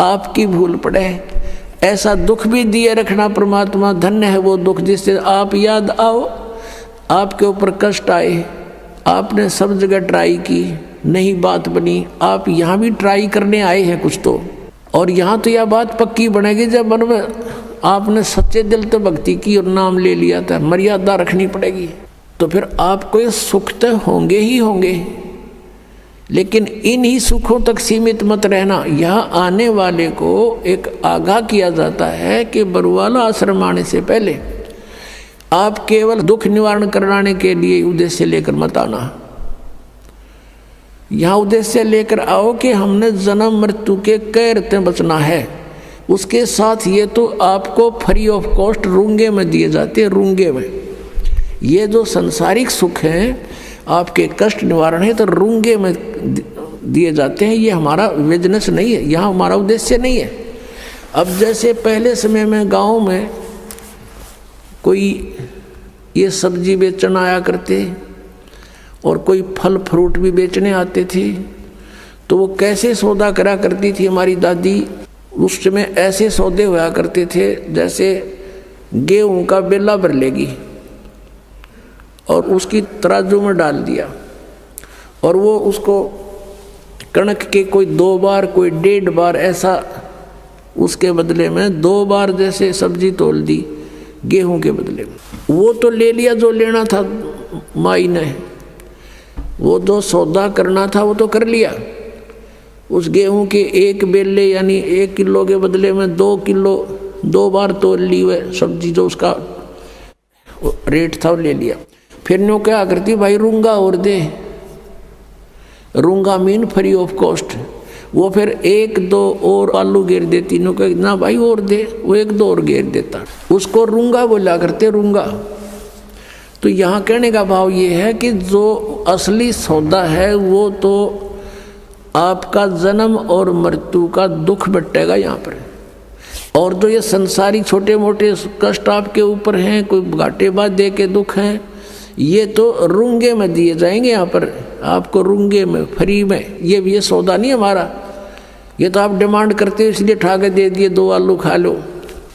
आपकी भूल पड़े, ऐसा दुख भी दिए रखना परमात्मा। धन्य है वो दुख जिससे आप याद आओ, आपके ऊपर कष्ट आए, आपने सब जगह ट्राई की, नहीं बात बनी, आप यहाँ भी ट्राई करने आए हैं कुछ तो, और यहाँ तो यह बात पक्की बनेगी जब मन में आपने सच्चे दिल तो भक्ति की और नाम ले लिया था। मर्यादा रखनी पड़ेगी, तो फिर आपको ये सुख तो होंगे ही होंगे, लेकिन इन ही सुखों तक सीमित मत रहना। यहाँ आने वाले को एक आगाह किया जाता है कि बरुवाला आश्रम आने से पहले आप केवल दुख निवारण कराने के लिए उद्देश्य लेकर मत आना। यहाँ उद्देश्य लेकर आओ कि हमने जन्म मृत्यु के कैर से बचना है। उसके साथ ये तो आपको फ्री ऑफ कॉस्ट रूंगे में दिए जाते हैं। रूंगे में ये जो संसारिक सुख हैं, आपके कष्ट निवारण है तो रूंगे में दिए जाते हैं। ये हमारा बिजनेस नहीं है, यहाँ हमारा उद्देश्य नहीं है। अब जैसे पहले समय में गाँव में कोई ये सब्जी बेचने आया करते और कोई फल फ्रूट भी बेचने आते थे, तो वो कैसे सौदा करा करती थी हमारी दादी। उस समय ऐसे सौदे हुआ करते थे जैसे गेहूं का बेला भर लेगी और उसकी तराजू में डाल दिया, और वो उसको कणक के कोई 2 बार कोई 1.5 बार ऐसा उसके बदले में 2 बार जैसे सब्जी तोल दी गेहूं के बदले में। वो तो ले लिया जो लेना था माई ने, वो जो सौदा करना था वो तो कर लिया। उस गेहूं के 1 बेले यानी 1 किलो के बदले में 2 किलो 2 बार तोल ली वह सब्जी, जो उसका रेट था वो ले लिया। फिर नो क्या करती, भाई रूंगा और दे, रूंगा मीन फ्री ऑफ कॉस्ट। वो फिर 1-2 और आलू घेर देती, नो कह ना भाई और दे, वो 1-2 और घेर देता, उसको रूंगा बोला करते, रूंगा। तो यहाँ कहने का भाव ये है कि जो असली सौदा है वो तो आपका जन्म और मृत्यु का दुख बटेगा यहाँ पर। और जो ये संसारी छोटे मोटे कष्ट आपके ऊपर हैं, कोई घाटे बाधे के दुख हैं, ये तो रूंगे में दिए जाएंगे यहाँ पर आपको, रूंगे में, फ्री में। ये सौदा नहीं हमारा, ये तो आप डिमांड करते हो इसलिए ठा के दे दिए 2 आलू खा लो।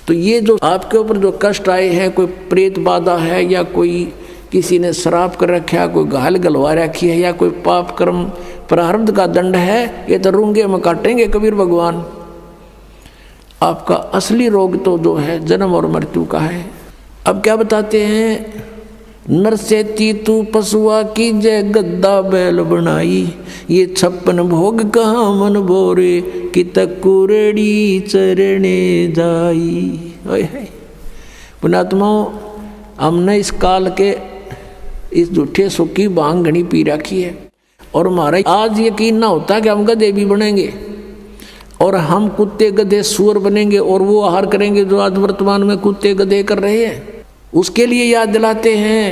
तो ये जो आपके ऊपर जो कष्ट आए हैं, कोई प्रेत बाधा है या कोई किसी ने श्राप कर रखा है, कोई घायल गलवा रखी है या कोई पाप कर्म प्रारब्ध का दंड है, ये तो रूंगे में काटेंगे कबीर भगवान। आपका असली रोग तो जो है जन्म और मृत्यु का है। अब क्या बताते हैं, नर से तीतू पशुआ की जय गद्दा बैल बनाई, ये 56 भोग कहाँ मन बोरे कि तकुरेड़ी चरणे जाई। पुणात्माओं, हमने इस काल के इस झूठे सुख की भांग घनी पी रखी है और हमारा आज यकीन ना होता कि हम गधे भी बनेंगे और हम कुत्ते गधे सुअर बनेंगे और वो आहार करेंगे जो आज वर्तमान में कुत्ते गधे कर रहे हैं। उसके लिए याद दिलाते हैं,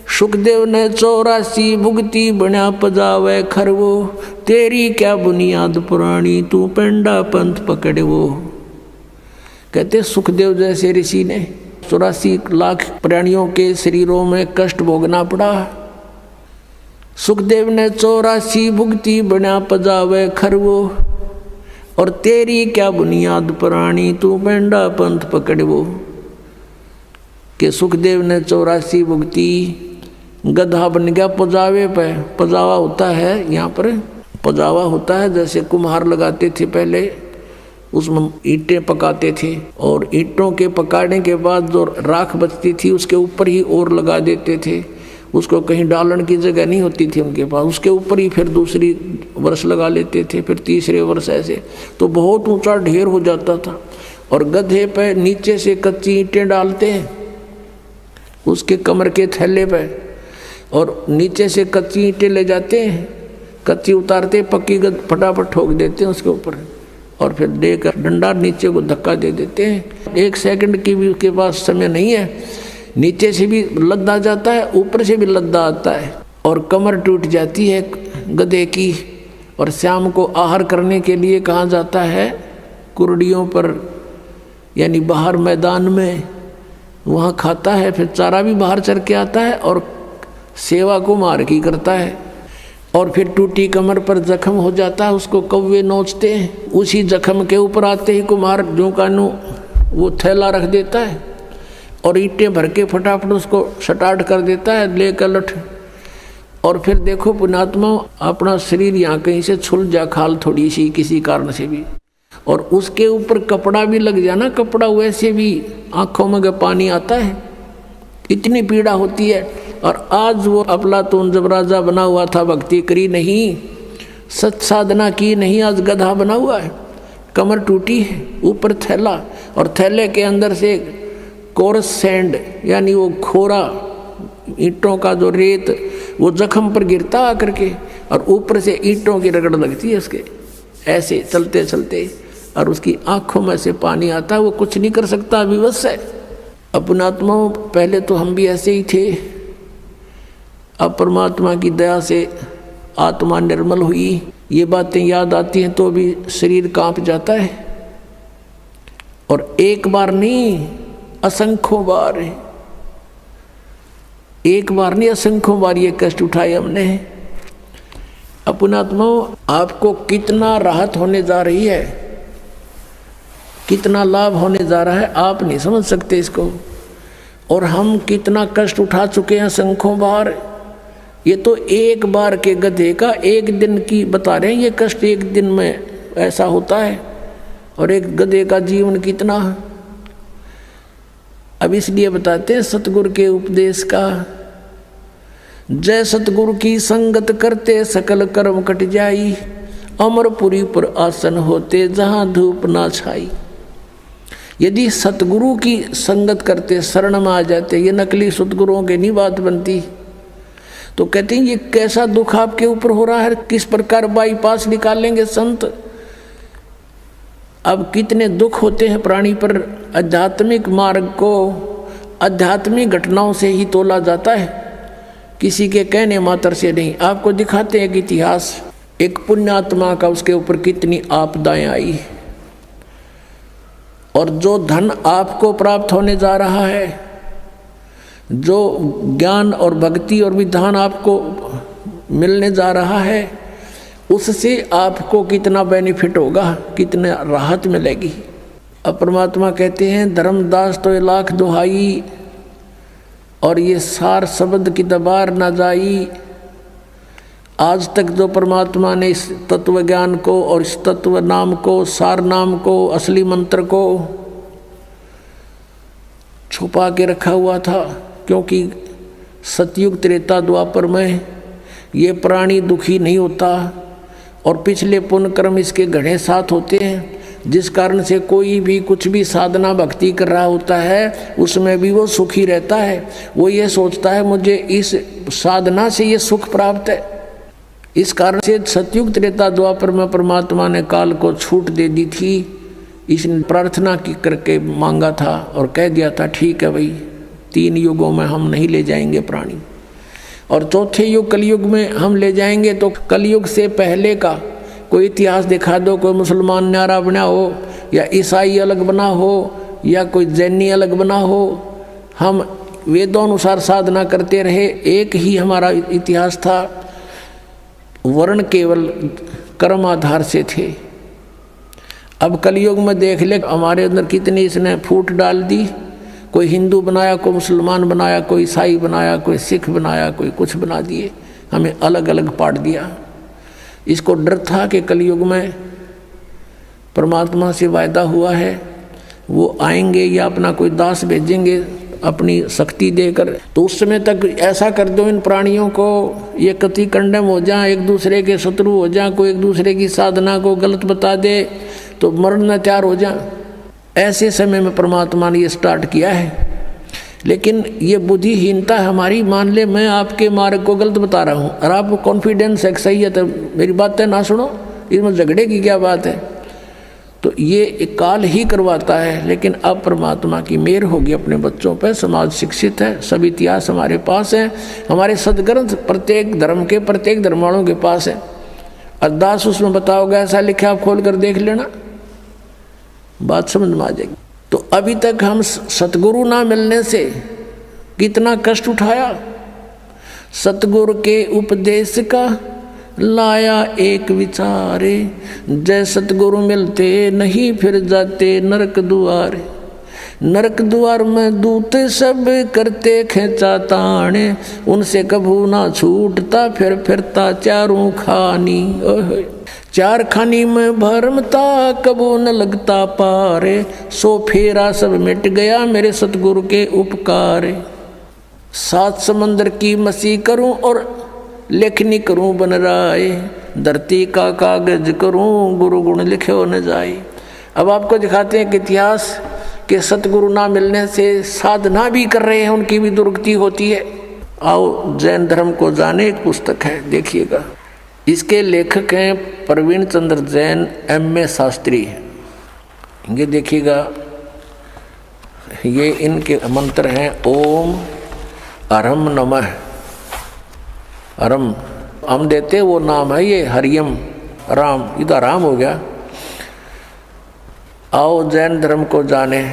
सुखदेव ने 84 भुगती बना पजावे खरवो, तेरी क्या बुनियाद पुरानी तू पेंडा पंथ पकड़े वो। कहते सुखदेव जैसे ऋषि ने 84 लाख प्राणियों के शरीरों में कष्ट भोगना पड़ा। सुखदेव ने 84 भुगती बना पजावे खरवो, और तेरी क्या बुनियाद पुरानी तू पेंडा पंथ पकड़वो। कि सुखदेव ने 84 भुगती, गधा बन गया पजावे पे। पजावा होता है यहाँ पर, पजावा होता है जैसे कुम्हार लगाते थे पहले, उसमें ईंटें पकाते थे और ईंटों के पकाने के बाद जो राख बचती थी उसके ऊपर ही और लगा देते थे। उसको कहीं डालने की जगह नहीं होती थी उनके पास, उसके ऊपर ही फिर दूसरी वर्ष लगा लेते थे, फिर तीसरे वर्ष ऐसे। तो बहुत ऊंचा ढेर हो जाता था। और गधे पे नीचे से कच्ची ईंटें डालते हैं उसके कमर के थैले पे, और नीचे से कच्ची ईंटें ले जाते हैं, कच्ची उतारते, पक्की फटाफट ठोक देते हैं उसके ऊपर और फिर देकर डंडा नीचे को धक्का दे देते हैं। 1 सेकंड की भी उसके पास समय नहीं है, नीचे से भी लद्दा जाता है, ऊपर से भी लद्दा आता है और कमर टूट जाती है गधे की। और शाम को आहार करने के लिए कहाँ जाता है, कुर्डियों पर यानी बाहर मैदान में, वहाँ खाता है, फिर चारा भी बाहर चर के आता है और सेवा को मार की करता है। और फिर टूटी कमर पर जख्म हो जाता है, उसको कौवे नोचते हैं। उसी जख्म के ऊपर आते ही कुम्हार जो कानू वो थैला रख देता है और ईंटें भर के फटाफट उसको स्टार्ट कर देता है, लेकर लठ। और फिर देखो पुण्यात्मा, अपना शरीर यहाँ कहीं से छुल जा खाल थोड़ी सी किसी कारण से भी, और उसके ऊपर कपड़ा भी लग जाना, कपड़ा वैसे भी आंखों में पानी आता है, इतनी पीड़ा होती है। और आज वो अफलातून जब राजा बना हुआ था, भक्ति करी नहीं, सत साधना की नहीं, आज गधा बना हुआ है, कमर टूटी है, ऊपर थैला, और थैले के अंदर से कोरस सैंड यानी वो खोरा ईंटों का जो रेत वो जख्म पर गिरता आकर के, और ऊपर से ईंटों की रगड़ लगती है उसके, ऐसे चलते चलते, और उसकी आंखों में से पानी आता है, वो कुछ नहीं कर सकता, विवश है। अपनात्मा पहले तो हम भी ऐसे ही थे, अब परमात्मा की दया से आत्मा निर्मल हुई, ये बातें याद आती हैं तो भी शरीर कांप जाता है। और एक बार नहीं, असंख्यों बार, एक बार नहीं असंख्यों बार ये कष्ट उठाए हमने। अपनात्मा आपको कितना राहत होने जा रही है, कितना लाभ होने जा रहा है, आप नहीं समझ सकते इसको। और हम कितना कष्ट उठा चुके हैं असंख्यों बार। ये तो एक बार के गधे का एक दिन की बता रहे हैं, ये कष्ट एक दिन में ऐसा होता है, और एक गधे का जीवन कितना है। अब इसलिए बताते हैं सतगुरु के उपदेश का, जय सतगुरु की संगत करते सकल कर्म कट जाई, अमरपुरी पर आसन होते जहां धूप ना छाई। यदि सतगुरु की संगत करते, शरण में आ जाते, ये नकली सतगुरुओं की नहीं बात बनती। तो कहते हैं ये कैसा दुख आपके ऊपर हो रहा है, किस प्रकार बाईपास निकालेंगे संत। अब कितने दुख होते हैं प्राणी पर। आध्यात्मिक मार्ग को आध्यात्मिक घटनाओं से ही तोला जाता है। किसी के कहने मात्र से नहीं। आपको दिखाते हैं कि इतिहास, एक पुण्यात्मा का उसके ऊपर कितनी आपदाएं आई, और जो धन आपको प्राप्त होने जा रहा है, जो ज्ञान और भक्ति और विधान आपको मिलने जा रहा है, उससे आपको कितना बेनिफिट होगा, कितना राहत मिलेगी। अब परमात्मा कहते हैं धर्मदास तो ये लाख दुहाई, और ये सार शब्द की दबार न जाई। आज तक जो परमात्मा ने इस तत्व ज्ञान को और इस तत्व नाम को, सार नाम को, असली मंत्र को छुपा के रखा हुआ था, क्योंकि सतयुग त्रेता द्वापर में ये प्राणी दुखी नहीं होता, और पिछले पुण्य कर्म इसके घने साथ होते हैं, जिस कारण से कोई भी कुछ भी साधना भक्ति कर रहा होता है उसमें भी वो सुखी रहता है। वो ये सोचता है मुझे इस साधना से ये सुख प्राप्त है। इस कारण से सतयुग त्रेता द्वापर में परमात्मा ने काल को छूट दे दी थी। इसने प्रार्थना की करके मांगा था और कह दिया था ठीक है भाई, 3 युगों में हम नहीं ले जाएंगे प्राणी, और चौथे युग कलयुग में हम ले जाएंगे। तो कलयुग से पहले का कोई इतिहास दिखा दो, कोई मुसलमान न्यारा बना हो, या ईसाई अलग बना हो, या कोई जैनी अलग बना हो। हम वेदों अनुसार साधना करते रहे, एक ही हमारा इतिहास था। वर्ण केवल कर्म आधार से थे। अब कलयुग में देख ले हमारे अंदर कितनी इसने फूट डाल दी। कोई हिंदू बनाया, कोई मुसलमान बनाया, कोई ईसाई बनाया, कोई सिख बनाया, कोई कुछ बना दिए, हमें अलग अलग पाट दिया। इसको डर था कि कलयुग में परमात्मा से वायदा हुआ है वो आएंगे या अपना कोई दास भेजेंगे अपनी शक्ति देकर, तो उस समय तक ऐसा कर दो इन प्राणियों को ये कति कंडम हो जाए, एक दूसरे के शत्रु हो जाए, कोई एक दूसरे की साधना को गलत बता दे तो मरना तैयार हो जाए। ऐसे समय में परमात्मा ने ये स्टार्ट किया है। लेकिन ये बुद्धिहीनता हमारी, मान ले मैं आपके मार्ग को गलत बता रहा हूँ और आपको कॉन्फिडेंस है सही है, तो मेरी बातें ना सुनो, इसमें झगड़े की क्या बात है। तो ये एक काल ही करवाता है। लेकिन अब परमात्मा की मेहर होगी अपने बच्चों पर, समाज शिक्षित है, सब इतिहास हमारे पास है, हमारे सदग्रंथ प्रत्येक धर्म के, प्रत्येक धर्म वालों के पास है। अरदास उसमें बताओगे ऐसा लिखा, आप खोल कर देख लेना, बात समझ में आ जाएगी। तो अभी तक हम सतगुरु ना मिलने से कितना कष्ट उठाया। सतगुरु के उपदेश का लाया एक विचारे, जय सतगुरु मिलते नहीं फिर जाते नरक दुआरे। नरक द्वार में दूत सब करते खेचा ताने, उनसे कभू ना छूटता फिर फिरता चारों खानी। ओहे चार खानी में भरमता कबू न लगता पारे, सो फेरा सब मिट गया मेरे सतगुरु के उपकारे। 7 समंदर की मसी करूं और लेखनी करूं बन राय, धरती का कागज करूं गुरु गुण लिखे न जाए। अब आपको दिखाते हैं कि इतिहास के सतगुरु ना मिलने से साधना भी कर रहे हैं, उनकी भी दुर्गति होती है। आओ जैन धर्म को जाने, एक पुस्तक है देखिएगा, इसके लेखक हैं प्रवीण चंद्र जैन M.A. शास्त्री। ये देखिएगा, ये इनके मंत्र हैं ओम अरम नमः। अरम हम देते वो नाम है, ये हरियम राम, ये तो राम हो गया। आओ जैन धर्म को जाने,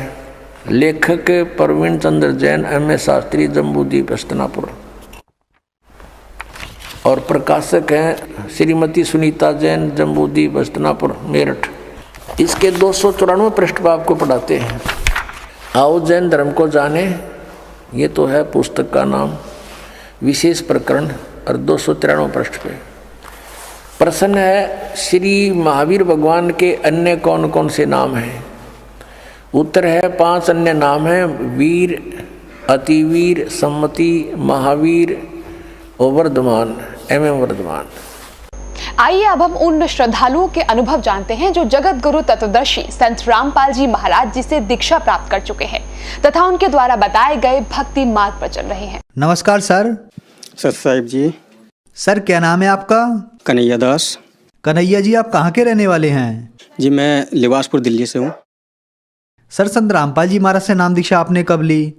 लेखक प्रवीण चंद्र जैन M.A. शास्त्री, जम्बूद्वीप हस्तिनापुर, और प्रकाशक हैं श्रीमती सुनीता जैन, जम्बूद्वीप हस्तिनापुर मेरठ। इसके 294 पृष्ठ पर आपको पढ़ाते हैं। आओ जैन धर्म को जाने, ये तो है पुस्तक का नाम, विशेष प्रकरण, और 293 पृष्ठ पे प्रश्न है श्री महावीर भगवान के अन्य कौन कौन से नाम हैं। उत्तर है 5 अन्य नाम हैं, वीर, अतिवीर, सम्मति, महावीर और वर्धमान, एवं वर्धमान। आइए अब हम उन श्रद्धालुओं के अनुभव जानते हैं जो जगत गुरु तत्वदर्शी संत रामपाल जी महाराज जी से दीक्षा प्राप्त कर चुके हैं तथा उनके द्वारा बताए गए भक्ति मार्ग पर चल रहे हैं। नमस्कार सर। सर साहिब जी। सर क्या नाम है आपका? कन्हैया दास। कन्हैया जी, आप कहाँ के रहने वाले हैं? जी मैं लिबासपुर दिल्ली से हूँ। सर संत रामपाल जी महाराज से नाम दीक्षा आपने कब ली?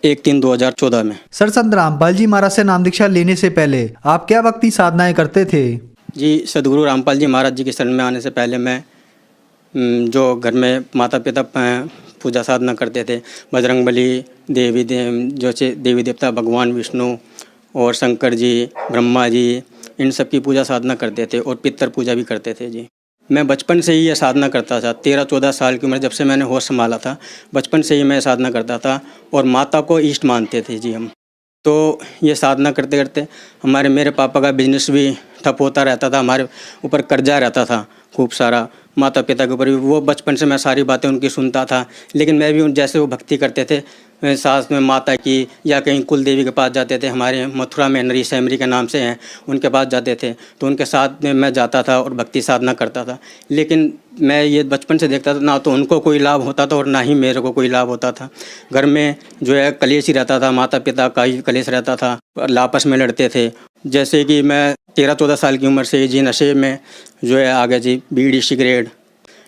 1/3/2014 में। सर, संत रामपाल जी महाराज से नाम दीक्षा लेने से पहले आप क्या भक्ति साधनाएं करते थे? जी, सदगुरु रामपाल जी महाराज जी की शरण में आने से पहले मैं जो घर में माता पिता पूजा साधना करते थे, बजरंगबली, देवी देवता भगवान विष्णु और शंकर जी, ब्रह्मा जी, इन सब की पूजा साधना करते थे और पितर पूजा भी करते थे जी। मैं बचपन से ही ये साधना करता था। 13-14 साल की उम्र जब से मैंने होश संभाला था, बचपन से ही मैं साधना करता था और माता को इष्ट मानते थे जी हम। तो ये साधना करते करते मेरे पापा का बिजनेस भी ठप होता रहता था, हमारे ऊपर कर्जा रहता था खूब सारा, माता पिता के ऊपर भी। वो बचपन से मैं सारी बातें उनकी सुनता था, लेकिन मैं भी उन जैसे वो भक्ति करते थे सास में माता की, या कहीं कुल देवी के पास जाते थे, हमारे मथुरा में नरी सैमरी के नाम से हैं, उनके पास जाते थे, तो उनके साथ में मैं जाता था और भक्ति साधना करता था। लेकिन मैं ये बचपन से देखता था, ना तो उनको कोई लाभ होता था और ना ही मेरे को कोई लाभ होता था। घर में जो है कलेश ही रहता था, माता पिता का ही कलेश रहता था, आपस में लड़ते थे। जैसे कि मैं 13-14 साल की उम्र से जी नशे में जो है आ गया जी, बीड़ी सिगरेट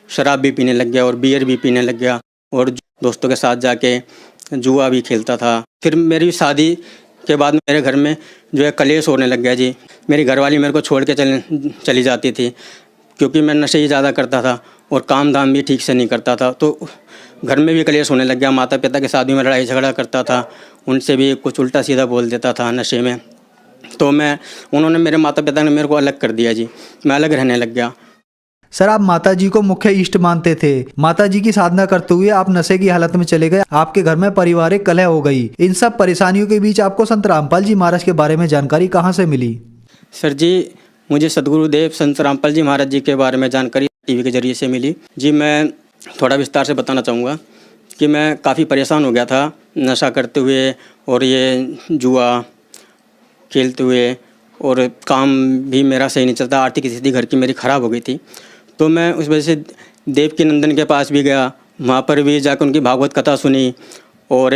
शराब भी पीने लग गया और बियर भी पीने लग गया और दोस्तों के साथ जाके जुआ भी खेलता था। फिर मेरी शादी के बाद मेरे घर में जो है कलेश होने लग गया जी। मेरी घरवाली मेरे को छोड़ के चली जाती थी, क्योंकि मैं नशे ही ज़्यादा करता था और काम धाम भी ठीक से नहीं करता था, तो घर में भी कलेश होने लग गया। माता पिता के साथ भी मैं लड़ाई झगड़ा करता था, उनसे भी कुछ उल्टा सीधा बोल देता था नशे में। तो उन्होंने मेरे माता पिता ने मेरे को अलग कर दिया जी, मैं अलग रहने लग गया। सर, आप माता जी को मुख्य इष्ट मानते थे, माता जी की साधना करते हुए आप नशे की हालत में चले गए, आपके घर में पारिवारिक कलह हो गई। इन सब परेशानियों के बीच आपको संत रामपाल जी महाराज के बारे में जानकारी कहाँ से मिली? सर जी, मुझे सदगुरुदेव संत रामपाल जी महाराज जी के बारे में जानकारी टीवी के जरिए से मिली जी। मैं थोड़ा विस्तार से बताना चाहूँगा कि मैं काफ़ी परेशान हो गया था नशा करते हुए और ये जुआ खेलते हुए, और काम भी मेरा सही नहीं चलता, आर्थिक स्थिति घर की मेरी ख़राब हो गई थी। तो मैं उस वजह से देवकी नंदन के पास भी गया, वहाँ पर भी जाकर उनकी भागवत कथा सुनी, और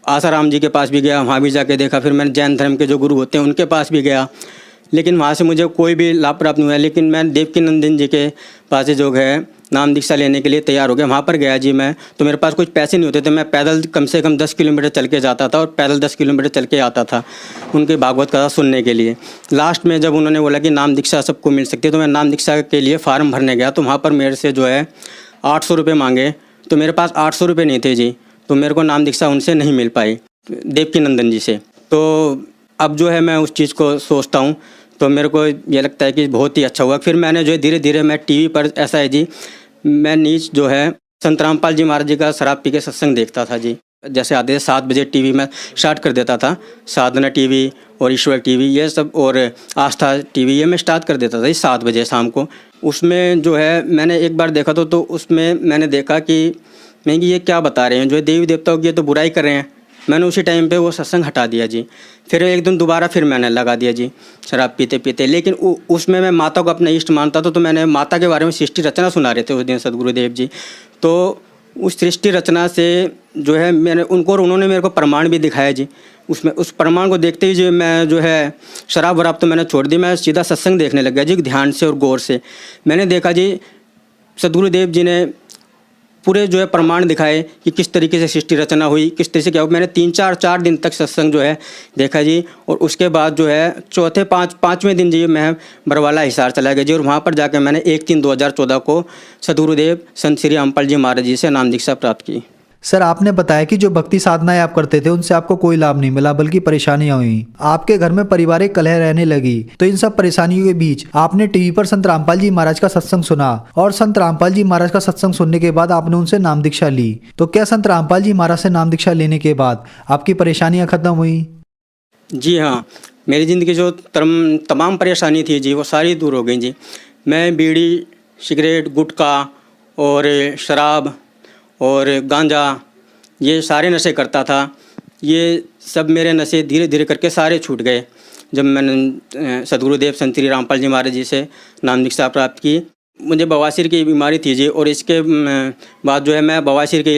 आसाराम जी के पास भी गया, वहाँ भी जाके देखा। फिर मैंने जैन धर्म के जो गुरु होते हैं उनके पास भी गया, लेकिन वहाँ से मुझे कोई भी लाभ प्राप्त नहीं हुआ। लेकिन मैं देवकी नंदन जी के पास जो है नाम दीक्षा लेने के लिए तैयार हो गया। वहाँ पर गया जी मैं, तो मेरे पास कुछ पैसे नहीं होते थे, मैं पैदल कम से कम 10 किलोमीटर चल के जाता था और पैदल 10 किलोमीटर चल के आता था उनके भागवत कथा सुनने के लिए। लास्ट में जब उन्होंने बोला कि नाम दीक्षा सबको मिल सकती है, तो मैं नाम दीक्षा के लिए फ़ार्म भरने गया, तो वहाँ पर मेरे से जो है 800 रुपये मांगे। तो मेरे पास 800 रुपये नहीं थे जी, तो मेरे को नाम दीक्षा उनसे नहीं मिल पाई, देवकी नंदन जी से। तो अब जो है मैं उस चीज़ को सोचता हूँ, तो मेरे को ये लगता है कि बहुत ही अच्छा हुआ। फिर मैंने जो है धीरे धीरे मैं टीवी पर, ऐसा है जी, मैं नीच जो है संत रामपाल जी महाराज जी का शराब पी के सत्संग देखता था जी। जैसे आते थे 7 बजे टीवी में स्टार्ट कर देता था, साधना टीवी और ईश्वर टीवी ये सब, और आस्था टीवी ये मैं स्टार्ट कर देता था 7 बजे शाम को। उसमें जो है मैंने एक बार देखा तो उसमें मैंने देखा कि ये क्या बता रहे हैं, जो है देवी देवताओं की ये तो बुराई कर रहे हैं। मैंने उसी टाइम पे वो सत्संग हटा दिया जी। फिर एक दिन दोबारा फिर मैंने लगा दिया जी शराब पीते पीते, लेकिन उसमें मैं माता को अपना इष्ट मानता था। तो मैंने माता के बारे में सृष्टि रचना सुना रहे थे उस दिन सदगुरुदेव जी, तो उस सृष्टि रचना से जो है मैंने उनको, और उन्होंने मेरे को प्रमाण भी दिखाया जी। उसमें उस प्रमाण को देखते ही जो मैं जो है शराब वराब तो मैंने छोड़ दी, मैं सीधा सत्संग देखने लग गया जी, ध्यान से और गौर से। मैंने देखा जी सदगुरुदेव जी ने पूरे जो है प्रमाण दिखाए कि किस तरीके से सृष्टि रचना हुई, किस तरीके से क्या हुआ। मैंने 3-4 दिन तक सत्संग जो है देखा जी, और उसके बाद जो है चौथे पाँचवें दिन जी मैं बरवाला हिसार चला गया जी, और वहाँ पर जाकर मैंने 1-3-2014 को सदगुरुदेव संत श्री रामपाल जी महाराज जी से नाम दीक्षा प्राप्त की। सर, आपने बताया कि जो भक्ति साधनाएं आप करते थे उनसे आपको कोई लाभ नहीं मिला, बल्कि परेशानियां हुई, आपके घर में पारिवारिक कलह रहने लगी। तो इन सब परेशानियों के बीच आपने टीवी पर संत रामपाल जी महाराज का सत्संग सुना, और संत रामपाल जी महाराज का सत्संग सुनने के बाद आपने उनसे नाम दीक्षा ली। तो क्या संत रामपाल जी महाराज से नाम दीक्षा लेने के बाद आपकी परेशानियां खत्म हुई? जी हाँ, मेरी ज़िंदगी जो तमाम परेशानी थी जी वो सारी दूर हो गई जी। मैं बीड़ी सिगरेट गुटखा और शराब और गांजा ये सारे नशे करता था। ये सब मेरे नशे धीरे धीरे करके सारे छूट गए जब मैंने सदगुरुदेव संत श्री रामपाल जी महाराज जी से नाम दीक्षा प्राप्त की। मुझे बवासीर की बीमारी थी जी, और इसके बाद जो है मैं बवासीर के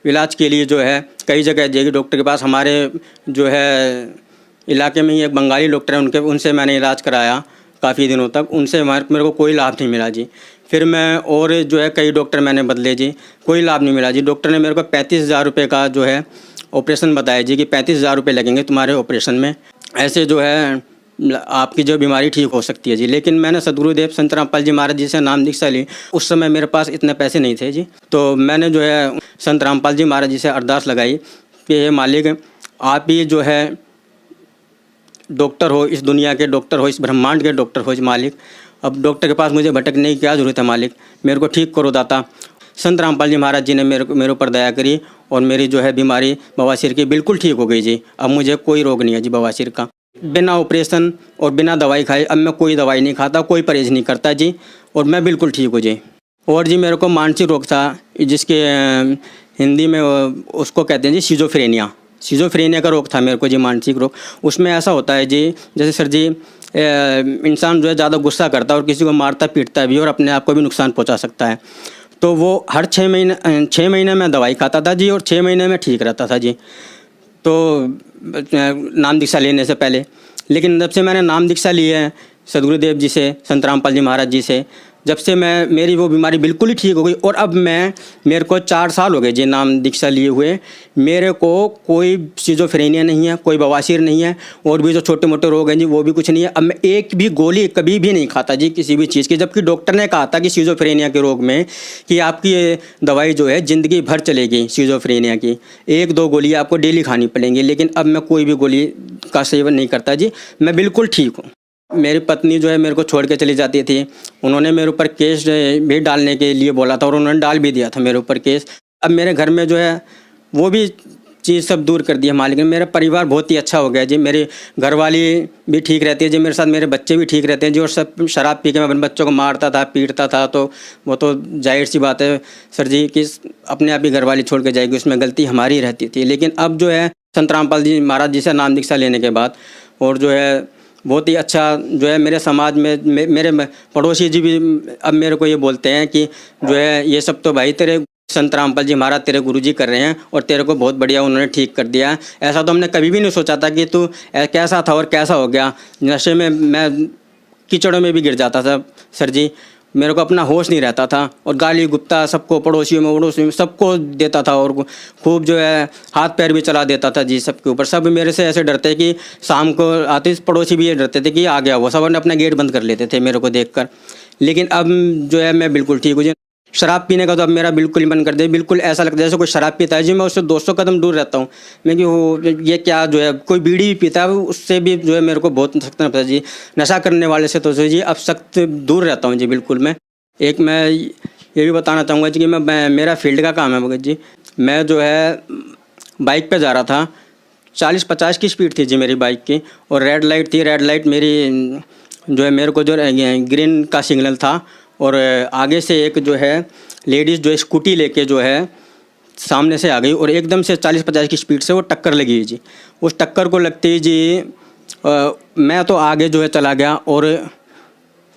इलाज के लिए जो है कई जगह जेगी डॉक्टर के पास, हमारे जो है इलाके में ही एक बंगाली डॉक्टर है उनसे मैंने इलाज कराया काफ़ी दिनों तक। उनसे मेरे को कोई लाभ नहीं मिला जी। फिर मैं और जो है कई डॉक्टर मैंने बदले जी, कोई लाभ नहीं मिला जी। डॉक्टर ने मेरे को 35,000 रुपये का जो है ऑपरेशन बताया जी कि 35,000 रुपये लगेंगे तुम्हारे ऑपरेशन में, ऐसे जो है आपकी जो बीमारी ठीक हो सकती है जी। लेकिन मैंने सदगुरुदेव संत रामपाल जी महाराज जी से नाम दीक्षा ली। उस समय मेरे पास इतने पैसे नहीं थे जी, तो मैंने जो है संत रामपाल जी महाराज जी से अरदास लगाई कि हे मालिक, आप ही जो है डॉक्टर हो, इस दुनिया के डॉक्टर हो, इस ब्रह्मांड के डॉक्टर हो जी मालिक। अब डॉक्टर के पास मुझे भटकने की क्या ज़रूरत है मालिक, मेरे को ठीक करो दाता। संत रामपाल जी महाराज जी ने मेरे ऊपर दया करी और मेरी जो है बीमारी बवासीर की बिल्कुल ठीक हो गई जी। अब मुझे कोई रोग नहीं है जी बवासीर का। बिना ऑपरेशन और बिना दवाई खाए अब मैं कोई दवाई नहीं खाता, कोई परहेज नहीं करता जी, और मैं बिल्कुल ठीक हो जी। और जी मेरे को मानसिक रोग था, जिसके हिंदी में उसको कहते हैं जी शिजोफ्रेनिया। शिजोफ्रेनिया का रोग था मेरे को जी, मानसिक रोग। उसमें ऐसा होता है जी, जैसे सर जी इंसान जो है ज़्यादा गुस्सा करता है और किसी को मारता पीटता भी और अपने आप को भी नुकसान पहुंचा सकता है। तो वो हर 6 महीने में दवाई खाता था जी, और 6 महीने में ठीक रहता था जी, तो नाम दीक्षा लेने से पहले। लेकिन जब से मैंने नाम दीक्षा ली है सदगुरुदेव जी से, संत रामपाल जी महाराज जी से, जब से मेरी वो बीमारी बिल्कुल ही ठीक हो गई। और अब मेरे को 4 साल हो गए जी नाम दीक्षा लिए हुए। मेरे को कोई शिजोफ्रेनिया नहीं है, कोई बवासीर नहीं है, और भी जो छोटे मोटे रोग हैं जी वो भी कुछ नहीं है। अब मैं एक भी गोली कभी भी नहीं खाता जी किसी भी चीज़ की, जबकि डॉक्टर ने कहा था कि शिजोफ्रेनिया के रोग में कि आपकी ये दवाई जो है ज़िंदगी भर चलेगी शिजोफ्रेनिया की, 1-2 गोली आपको डेली खानी पड़ेंगी। लेकिन अब मैं कोई भी गोली का सेवन नहीं करता जी, मैं बिल्कुल ठीक हूँ। मेरी पत्नी जो है मेरे को छोड़ के चली जाती थी, उन्होंने मेरे ऊपर केस भी डालने के लिए बोला था और उन्होंने डाल भी दिया था मेरे ऊपर केस। अब मेरे घर में जो है वो भी चीज़ सब दूर कर दी है मालिक ने। मेरा परिवार बहुत ही अच्छा हो गया जी, मेरी घरवाली भी ठीक रहती है जी, मेरे साथ मेरे बच्चे भी ठीक रहते हैं जी। और सब शराब पी के मैं अपने बच्चों को मारता था, पीटता था, तो वो तो जाहिर सी बात है सर जी कि अपने आप ही घरवाली छोड़ के जाएगी, उसमें गलती हमारी रहती थी। लेकिन अब जो है संत रामपाल जी महाराज जी से नाम दीक्षा लेने के बाद, और जो है बहुत ही अच्छा जो है मेरे समाज में मेरे पड़ोसी जी भी अब मेरे को ये बोलते हैं कि जो है ये सब तो भाई तेरे संत रामपाल जी महाराज तेरे गुरुजी कर रहे हैं और तेरे को बहुत बढ़िया उन्होंने ठीक कर दिया। ऐसा तो हमने कभी भी नहीं सोचा था कि तू कैसा था और कैसा हो गया। नशे में मैं कीचड़ों में भी गिर जाता था सर जी, मेरे को अपना होश नहीं रहता था, और गाली गुप्ता सबको पड़ोसियों में सबको देता था, और खूब जो है हाथ पैर भी चला देता था जी सबके ऊपर। सब मेरे से ऐसे डरते कि शाम को आते पड़ोसी भी ये डरते थे कि आ गया वो, सब अपना गेट बंद कर लेते थे मेरे को देखकर। लेकिन अब जो है मैं बिल्कुल ठीक हूँ जी। शराब पीने का तो अब मेरा बिल्कुल ही मन कर दे, बिल्कुल ऐसा लगता है जैसे कोई शराब पीता है जी, मैं उससे 200 कदम दूर रहता हूँ। मैं कि वो ये क्या जो है कोई बीड़ी भी पीता है उससे भी जो है मेरे को बहुत सख्त नफरत है जी। नशा करने वाले से तो जी अब सख्त दूर रहता हूँ जी बिल्कुल। मैं ये भी बताना चाहूँगा जी कि मेरा फील्ड का काम है भगत जी। मैं जो है बाइक पे जा रहा था, 40-50 की स्पीड थी जी मेरी बाइक की, और रेड लाइट थी। रेड लाइट मेरी जो है मेरे को जो ग्रीन का सिग्नल था, और आगे से एक जो है लेडीज़ जो है स्कूटी लेके जो है सामने से आ गई, और एकदम से 40-50 की स्पीड से वो टक्कर लगी जी। उस टक्कर को लगते ही जी मैं तो आगे जो है चला गया और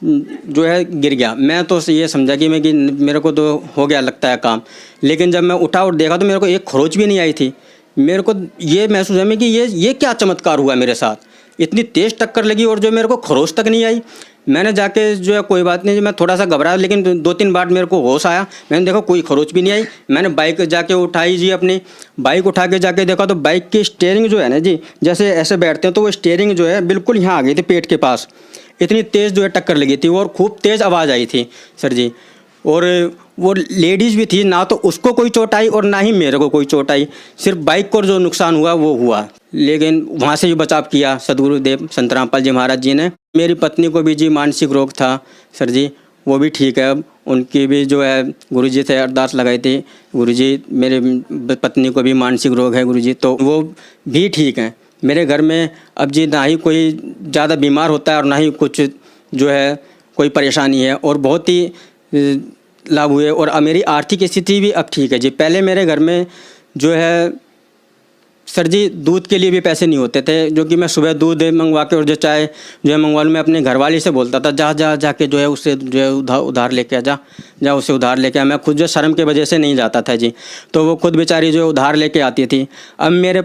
जो है गिर गया। मैं तो ये समझा कि मेरे को तो हो गया लगता है काम। लेकिन जब मैं उठा और देखा तो मेरे को एक खरोच भी नहीं आई थी। मेरे को ये महसूस है कि ये क्या चमत्कार हुआ मेरे साथ, इतनी तेज़ टक्कर लगी और जो मेरे को खरोच तक नहीं आई। मैंने जाके जो है कोई बात नहीं, मैं थोड़ा सा घबराया, लेकिन 2-3 बार मेरे को होश आया। मैंने देखा कोई खरोच भी नहीं आई। मैंने बाइक जाके उठाई जी, अपनी बाइक उठा के जाके देखा तो बाइक की स्टीयरिंग जो है ना जी, जैसे ऐसे बैठते हैं तो वो स्टीयरिंग जो है बिल्कुल यहाँ आ गई थी पेट के पास। इतनी तेज़ जो है टक्कर लगी थी और खूब तेज़ आवाज़ आई थी सर जी। और वो लेडीज़ भी थी, ना तो उसको कोई चोट आई और ना ही मेरे को कोई चोट आई, सिर्फ बाइक को जो नुकसान हुआ वो हुआ। लेकिन वहाँ से भी बचाव किया सदगुरुदेव संत रामपाल जी महाराज जी ने। मेरी पत्नी को भी जी मानसिक रोग था सर जी, वो भी ठीक है अब। उनकी भी जो है गुरुजी से अरदास लगाई थी, गुरुजी मेरे पत्नी को भी मानसिक रोग है गुरुजी, तो वो भी ठीक हैं। मेरे घर में अब जी ना ही कोई ज़्यादा बीमार होता है और ना ही कुछ जो है कोई परेशानी है, और बहुत ही लाभ हुए। और मेरी आर्थिक स्थिति भी अब ठीक है जी। पहले मेरे घर में जो है सर जी दूध के लिए भी पैसे नहीं होते थे, जो कि मैं सुबह दूध मंगवा के और जो चाय जो है मंगवा लूँ, मैं अपने घरवाली से बोलता था जाके जो है उससे जो है उधार लेके जा उससे उधार लेके आ। मैं खुद जो शर्म के वजह से नहीं जाता था जी, तो वो खुद बेचारी जो है उधार लेके आती थी। अब मेरे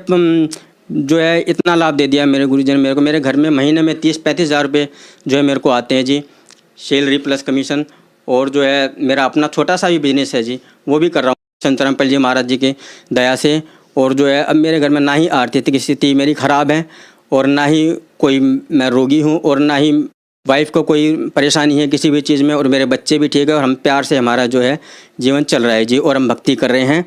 जो है इतना लाभ दे दिया मेरे गुरुजी ने मेरे को। मेरे घर में महीने में 30-35 हज़ार रुपये जो है मेरे को आते हैं जी, सैलरी प्लस कमीशन। और जो है मेरा अपना छोटा सा भी बिजनेस है जी, वो भी कर रहा हूँ संत रामपाल जी महाराज जी की दया से। और जो है अब मेरे घर में ना ही आर्थिक स्थिति मेरी ख़राब है और ना ही कोई मैं रोगी हूँ और ना ही वाइफ को कोई परेशानी है किसी भी चीज़ में, और मेरे बच्चे भी ठीक है और हम प्यार से हमारा जो है जीवन चल रहा है जी, और हम भक्ति कर रहे हैं।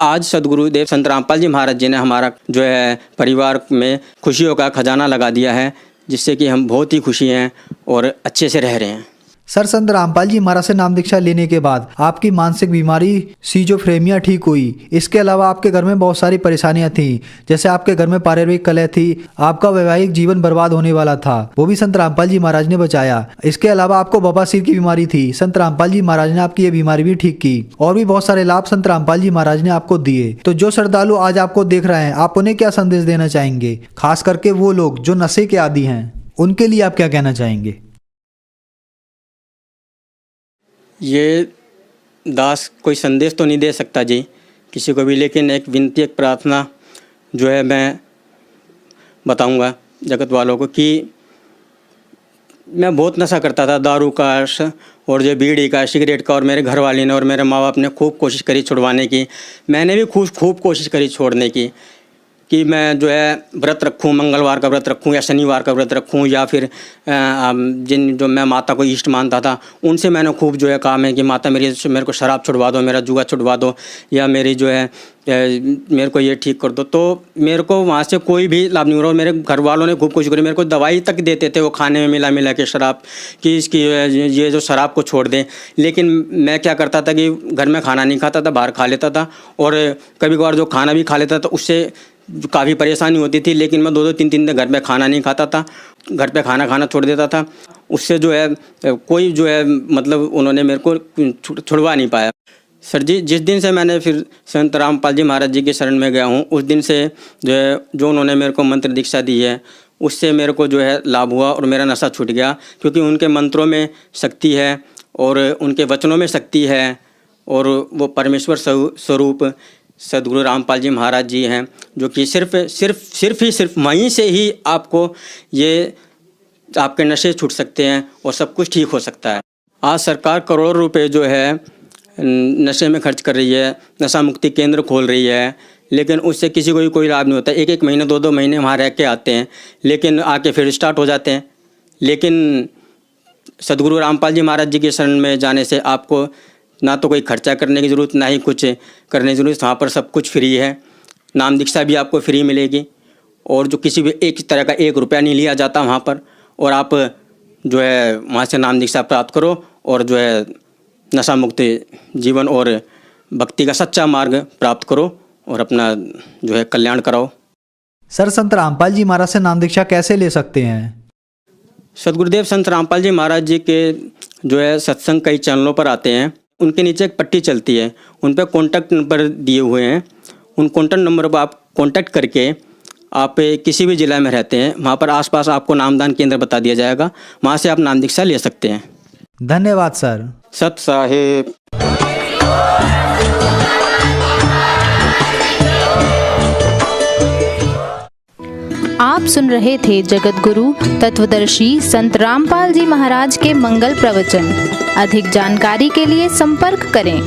आज सदगुरुदेव संत रामपाल जी महाराज जी ने हमारा जो है परिवार में खुशियों का खजाना लगा दिया है, जिससे कि हम बहुत ही खुशी हैं और अच्छे से रह रहे हैं। सर, संत रामपाल जी महाराज से नाम दीक्षा लेने के बाद आपकी मानसिक बीमारी सिजोफ्रेनिया ठीक हुई। इसके अलावा आपके घर में बहुत सारी परेशानियां थी, जैसे आपके घर में पारिवारिक कलह थी, आपका वैवाहिक जीवन बर्बाद होने वाला था, वो भी संत रामपाल जी महाराज ने बचाया। इसके अलावा आपको बवासीर की बीमारी थी, संत रामपाल जी महाराज ने आपकी ये बीमारी भी ठीक की, और भी बहुत सारे लाभ संत रामपाल जी महाराज ने आपको दिए। तो जो श्रद्धालु आज आपको देख रहे हैं, आप उन्हें क्या संदेश देना चाहेंगे? खास करके वो लोग जो नशे के आदी हैं, उनके लिए आप क्या कहना चाहेंगे? ये दास कोई संदेश तो नहीं दे सकता जी किसी को भी, लेकिन एक विनती, एक प्रार्थना जो है मैं बताऊंगा जगत वालों को कि मैं बहुत नशा करता था, दारू का और जो बीड़ी का, सिगरेट का, और मेरे घर वाले ने और मेरे माँ बाप ने खूब कोशिश करी छुड़वाने की। मैंने भी खूब कोशिश करी छोड़ने की कि मैं जो है व्रत रखूं, मंगलवार का व्रत रखूं या शनिवार का व्रत रखूं, या फिर जिन जो मैं माता को इष्ट मानता था उनसे मैंने खूब जो है काम है कि माता मेरे को शराब छुड़वा दो, मेरा जुआ छुड़वा दो, या मेरी जो है मेरे को ये ठीक कर दो। तो मेरे को वहाँ से कोई भी लाभ नहीं हो रहा, और मेरे घर वालों ने खूब कोशिश करी, मेरे को दवाई तक देते थे वो खाने में मिला के शराब कि इसकी ये जो शराब को छोड़ दें। लेकिन मैं क्या करता था कि घर में खाना नहीं खाता था, बाहर खा लेता था, और कभी कभार जो खाना भी खा लेता था उससे काफ़ी परेशानी होती थी। लेकिन मैं 2-3 दिन घर में खाना नहीं खाता था, घर पे खाना छोड़ देता था। उससे जो है कोई जो है मतलब उन्होंने मेरे को छुड़वा नहीं पाया। सर जी, जिस दिन से मैंने फिर संत रामपाल जी महाराज जी के शरण में गया हूँ, उस दिन से जो उन्होंने मेरे को मंत्र दीक्षा दी है, उससे मेरे को जो है लाभ हुआ और मेरा नशा छूट गया। क्योंकि उनके मंत्रों में शक्ति है और उनके वचनों में शक्ति है, और वो परमेश्वर स्वरूप सदगुरु रामपाल जी महाराज जी हैं, जो कि सिर्फ वहीं से ही आपको ये आपके नशे छूट सकते हैं और सब कुछ ठीक हो सकता है। आज सरकार करोड़ों रुपए जो है नशे में खर्च कर रही है, नशा मुक्ति केंद्र खोल रही है, लेकिन उससे किसी को भी कोई लाभ नहीं होता। 1-1 महीने 2-2 महीने वहाँ रह के आते हैं, लेकिन आके फिर स्टार्ट हो जाते हैं। लेकिन सदगुरु रामपाल जी महाराज जी के शरण में जाने से आपको ना तो कोई खर्चा करने की ज़रूरत, ना ही कुछ करने की ज़रूरत। वहाँ पर सब कुछ फ्री है। नाम दीक्षा भी आपको फ्री मिलेगी, और जो किसी भी एक तरह का 1 रुपया नहीं लिया जाता वहाँ पर। और आप जो है वहाँ से नाम दीक्षा प्राप्त करो और जो है नशा मुक्त जीवन और भक्ति का सच्चा मार्ग प्राप्त करो और अपना जो है कल्याण कराओ। सर, संत रामपाल जी महाराज से नाम दीक्षा कैसे ले सकते हैं? सदगुरुदेव संत रामपाल जी महाराज जी के जो है सत्संग कई चैनलों पर आते हैं। उनके नीचे एक पट्टी चलती है, उन पर कॉन्टैक्ट नंबर दिए हुए हैं। उन कॉन्टैक्ट नंबर पर आप कॉन्टैक्ट करके आप किसी भी ज़िला में रहते हैं, वहाँ पर आसपास आपको नामदान केंद्र बता दिया जाएगा, वहाँ से आप नाम दीक्षा ले सकते हैं। धन्यवाद सर। सत साहेब। आप सुन रहे थे जगत गुरु तत्वदर्शी संत रामपाल जी महाराज के मंगल प्रवचन। अधिक जानकारी के लिए संपर्क करें